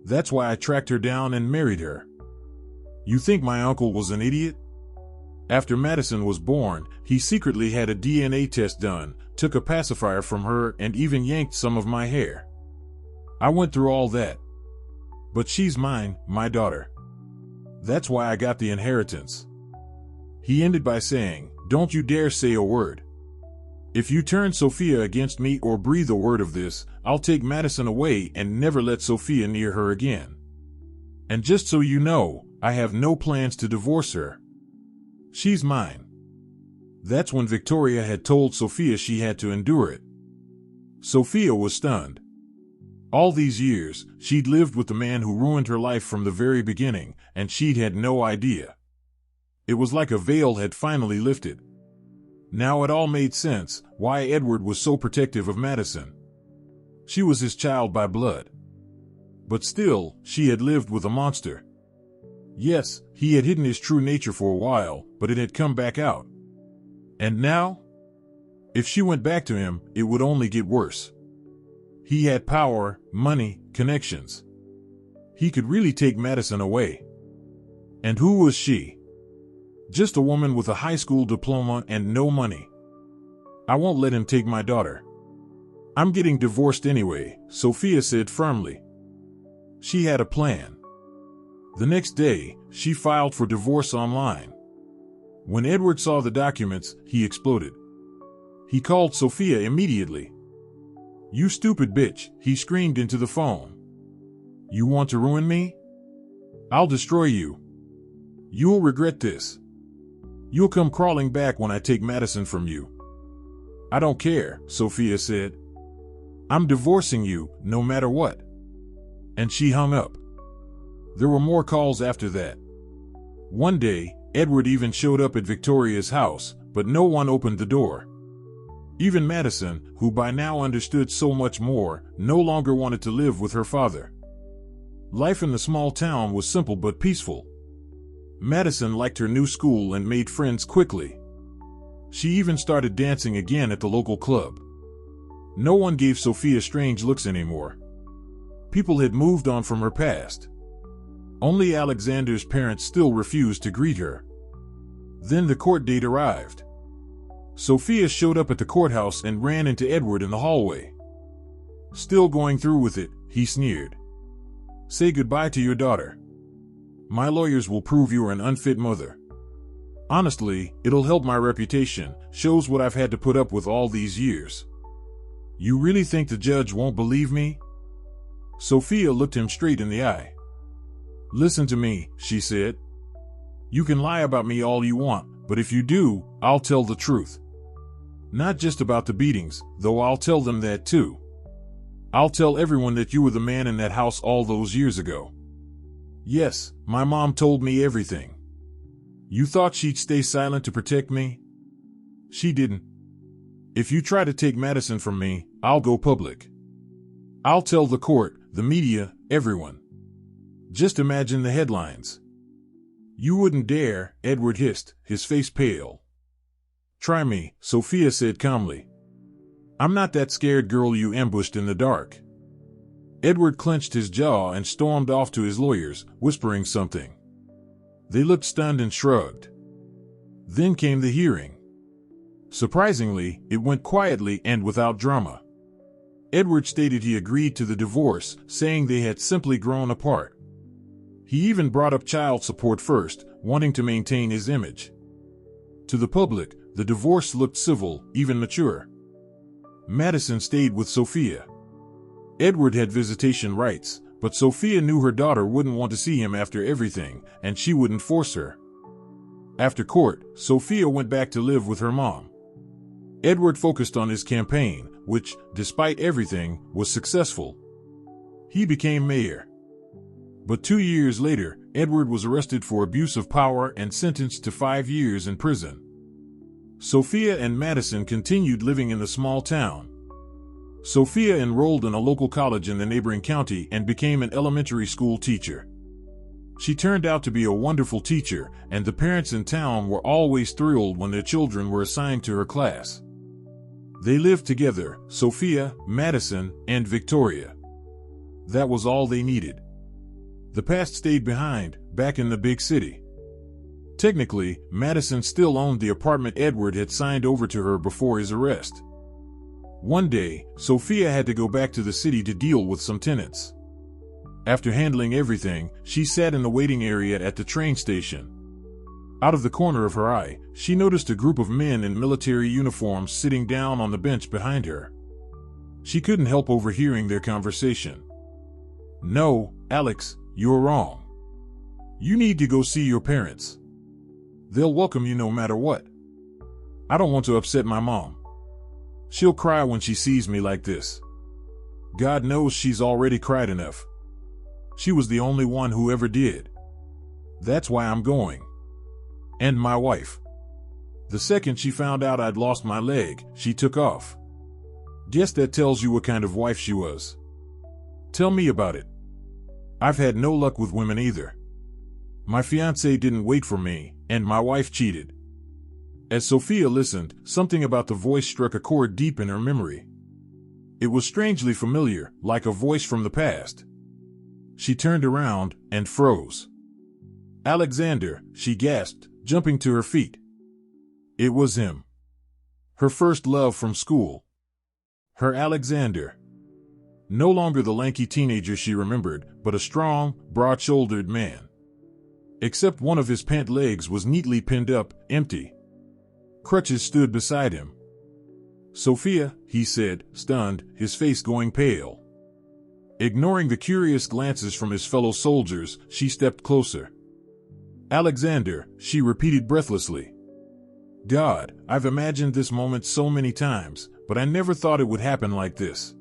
Speaker 1: That's why I tracked her down and married her. You think my uncle was an idiot? After Madison was born, he secretly had a DNA test done, took a pacifier from her, and even yanked some of my hair. I went through all that. But she's mine, my daughter. That's why I got the inheritance. He ended by saying, "Don't you dare say a word. If you turn Sophia against me or breathe a word of this, I'll take Madison away and never let Sophia near her again. And just so you know, I have no plans to divorce her. She's mine." That's when Victoria had told Sophia she had to endure it. Sophia was stunned. All these years, she'd lived with the man who ruined her life from the very beginning, and she'd had no idea. It was like a veil had finally lifted. Now it all made sense, why Edward was so protective of Madison. She was his child by blood. But still, she had lived with a monster. Yes, he had hidden his true nature for a while, but it had come back out. And now? If she went back to him, it would only get worse. He had power, money, connections. He could really take Madison away. And who was she? Just a woman with a high school diploma and no money. I won't let him take my daughter. I'm getting divorced anyway, Sophia said firmly. She had a plan. The next day, she filed for divorce online. When Edward saw the documents, he exploded. He called Sophia immediately. "You stupid bitch," he screamed into the phone. "You want to ruin me? I'll destroy you. You'll regret this. You'll come crawling back when I take Madison from you." "I don't care," Sophia said. "I'm divorcing you, no matter what." And she hung up. There were more calls after that. One day, Edward even showed up at Victoria's house, but no one opened the door. Even Madison, who by now understood so much more, no longer wanted to live with her father. Life in the small town was simple but peaceful. Madison liked her new school and made friends quickly. She even started dancing again at the local club. No one gave Sophia strange looks anymore. People had moved on from her past. Only Alexander's parents still refused to greet her. Then the court date arrived. Sophia showed up at the courthouse and ran into Edward in the hallway. "Still going through with it," he sneered. "Say goodbye to your daughter. My lawyers will prove you are an unfit mother. Honestly, it'll help my reputation, shows what I've had to put up with all these years. You really think the judge won't believe me?" Sophia looked him straight in the eye. "Listen to me," she said. "You can lie about me all you want, but if you do, I'll tell the truth. Not just about the beatings, though I'll tell them that too. I'll tell everyone that you were the man in that house all those years ago. Yes, my mom told me everything. You thought she'd stay silent to protect me? She didn't. If you try to take Madison from me, I'll go public. I'll tell the court, the media, everyone. Just imagine the headlines." "You wouldn't dare," Edward hissed, his face pale. "Try me," Sophia said calmly. "I'm not that scared girl you ambushed in the dark." Edward clenched his jaw and stormed off to his lawyers, whispering something. They looked stunned and shrugged. Then came the hearing. Surprisingly, it went quietly and without drama. Edward stated he agreed to the divorce, saying they had simply grown apart. He even brought up child support first, wanting to maintain his image. To the public, the divorce looked civil, even mature. Madison stayed with Sophia. Edward had visitation rights, but Sophia knew her daughter wouldn't want to see him after everything, and she wouldn't force her. After court, Sophia went back to live with her mom. Edward focused on his campaign, which, despite everything, was successful. He became mayor. But 2 years later, Edward was arrested for abuse of power and sentenced to 5 years in prison. Sophia and Madison continued living in the small town. Sophia enrolled in a local college in the neighboring county and became an elementary school teacher. She turned out to be a wonderful teacher, and the parents in town were always thrilled when their children were assigned to her class. They lived together, Sophia, Madison, and Victoria. That was all they needed. The past stayed behind, back in the big city. Technically, Madison still owned the apartment Edward had signed over to her before his arrest. One day, Sophia had to go back to the city to deal with some tenants. After handling everything, she sat in the waiting area at the train station. Out of the corner of her eye, she noticed a group of men in military uniforms sitting down on the bench behind her. She couldn't help overhearing their conversation. "No, Alex, you're wrong. You need to go see your parents. They'll welcome you no matter what. I don't want to upset my mom. She'll cry when she sees me like this. God knows she's already cried enough. She was the only one who ever did. That's why I'm going. And my wife. The second she found out I'd lost my leg, she took off. Guess that tells you what kind of wife she was. Tell me about it. I've had no luck with women either. My fiancé didn't wait for me, and my wife cheated." As Sophia listened, something about the voice struck a chord deep in her memory. It was strangely familiar, like a voice from the past. She turned around and froze. "Alexander," she gasped, jumping to her feet. It was him. Her first love from school. Her Alexander. No longer the lanky teenager she remembered, but a strong, broad-shouldered man. Except one of his pant legs was neatly pinned up, empty. Crutches stood beside him. "Sophia," he said, stunned, his face going pale. Ignoring the curious glances from his fellow soldiers, she stepped closer. "Alexander," she repeated breathlessly. "God, I've imagined this moment so many times, but I never thought it would happen like this."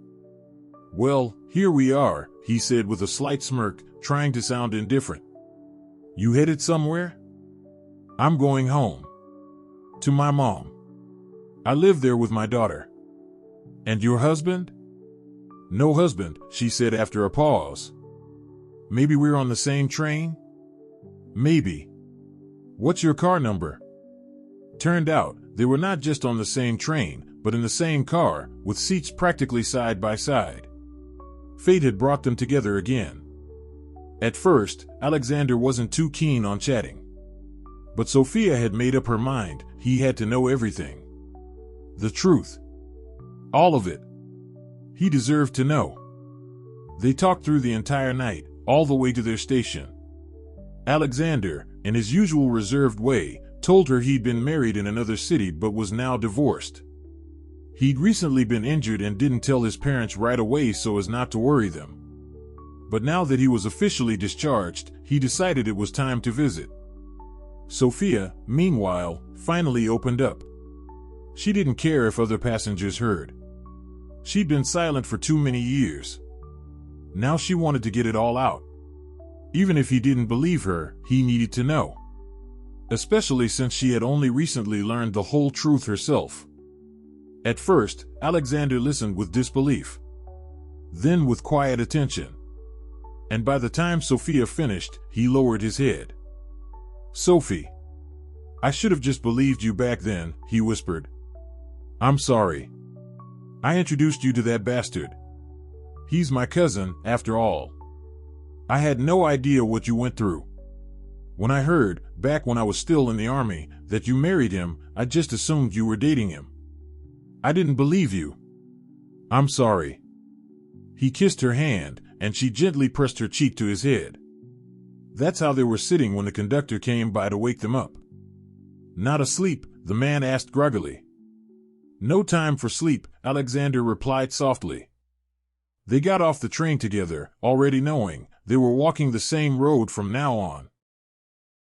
Speaker 1: "Well, here we are," he said with a slight smirk, trying to sound indifferent. "You headed somewhere?" "I'm going home. To my mom. I live there with my daughter." "And your husband?" "No husband," she said after a pause. "Maybe we're on the same train?" "Maybe. What's your car number?" Turned out, they were not just on the same train, but in the same car, with seats practically side by side. Fate had brought them together again. At first, Alexander wasn't too keen on chatting. But Sophia had made up her mind, he had to know everything. The truth. All of it. He deserved to know. They talked through the entire night, all the way to their station. Alexander, in his usual reserved way, told her he'd been married in another city but was now divorced. He'd recently been injured and didn't tell his parents right away so as not to worry them. But now that he was officially discharged, he decided it was time to visit. Sophia, meanwhile, finally opened up. She didn't care if other passengers heard. She'd been silent for too many years. Now she wanted to get it all out. Even if he didn't believe her, he needed to know. Especially since she had only recently learned the whole truth herself. At first, Alexander listened with disbelief. Then with quiet attention. And by the time Sophia finished, he lowered his head. "Sophie, I should have just believed you back then," he whispered. "I'm sorry. I introduced you to that bastard. He's my cousin, after all. I had no idea what you went through. When I heard, back when I was still in the army, that you married him, I just assumed you were dating him. I didn't believe you. I'm sorry." He kissed her hand, and she gently pressed her cheek to his head. That's how they were sitting when the conductor came by to wake them up. "Not asleep?" the man asked groggily. "No time for sleep," Alexander replied softly. They got off the train together, already knowing they were walking the same road from now on.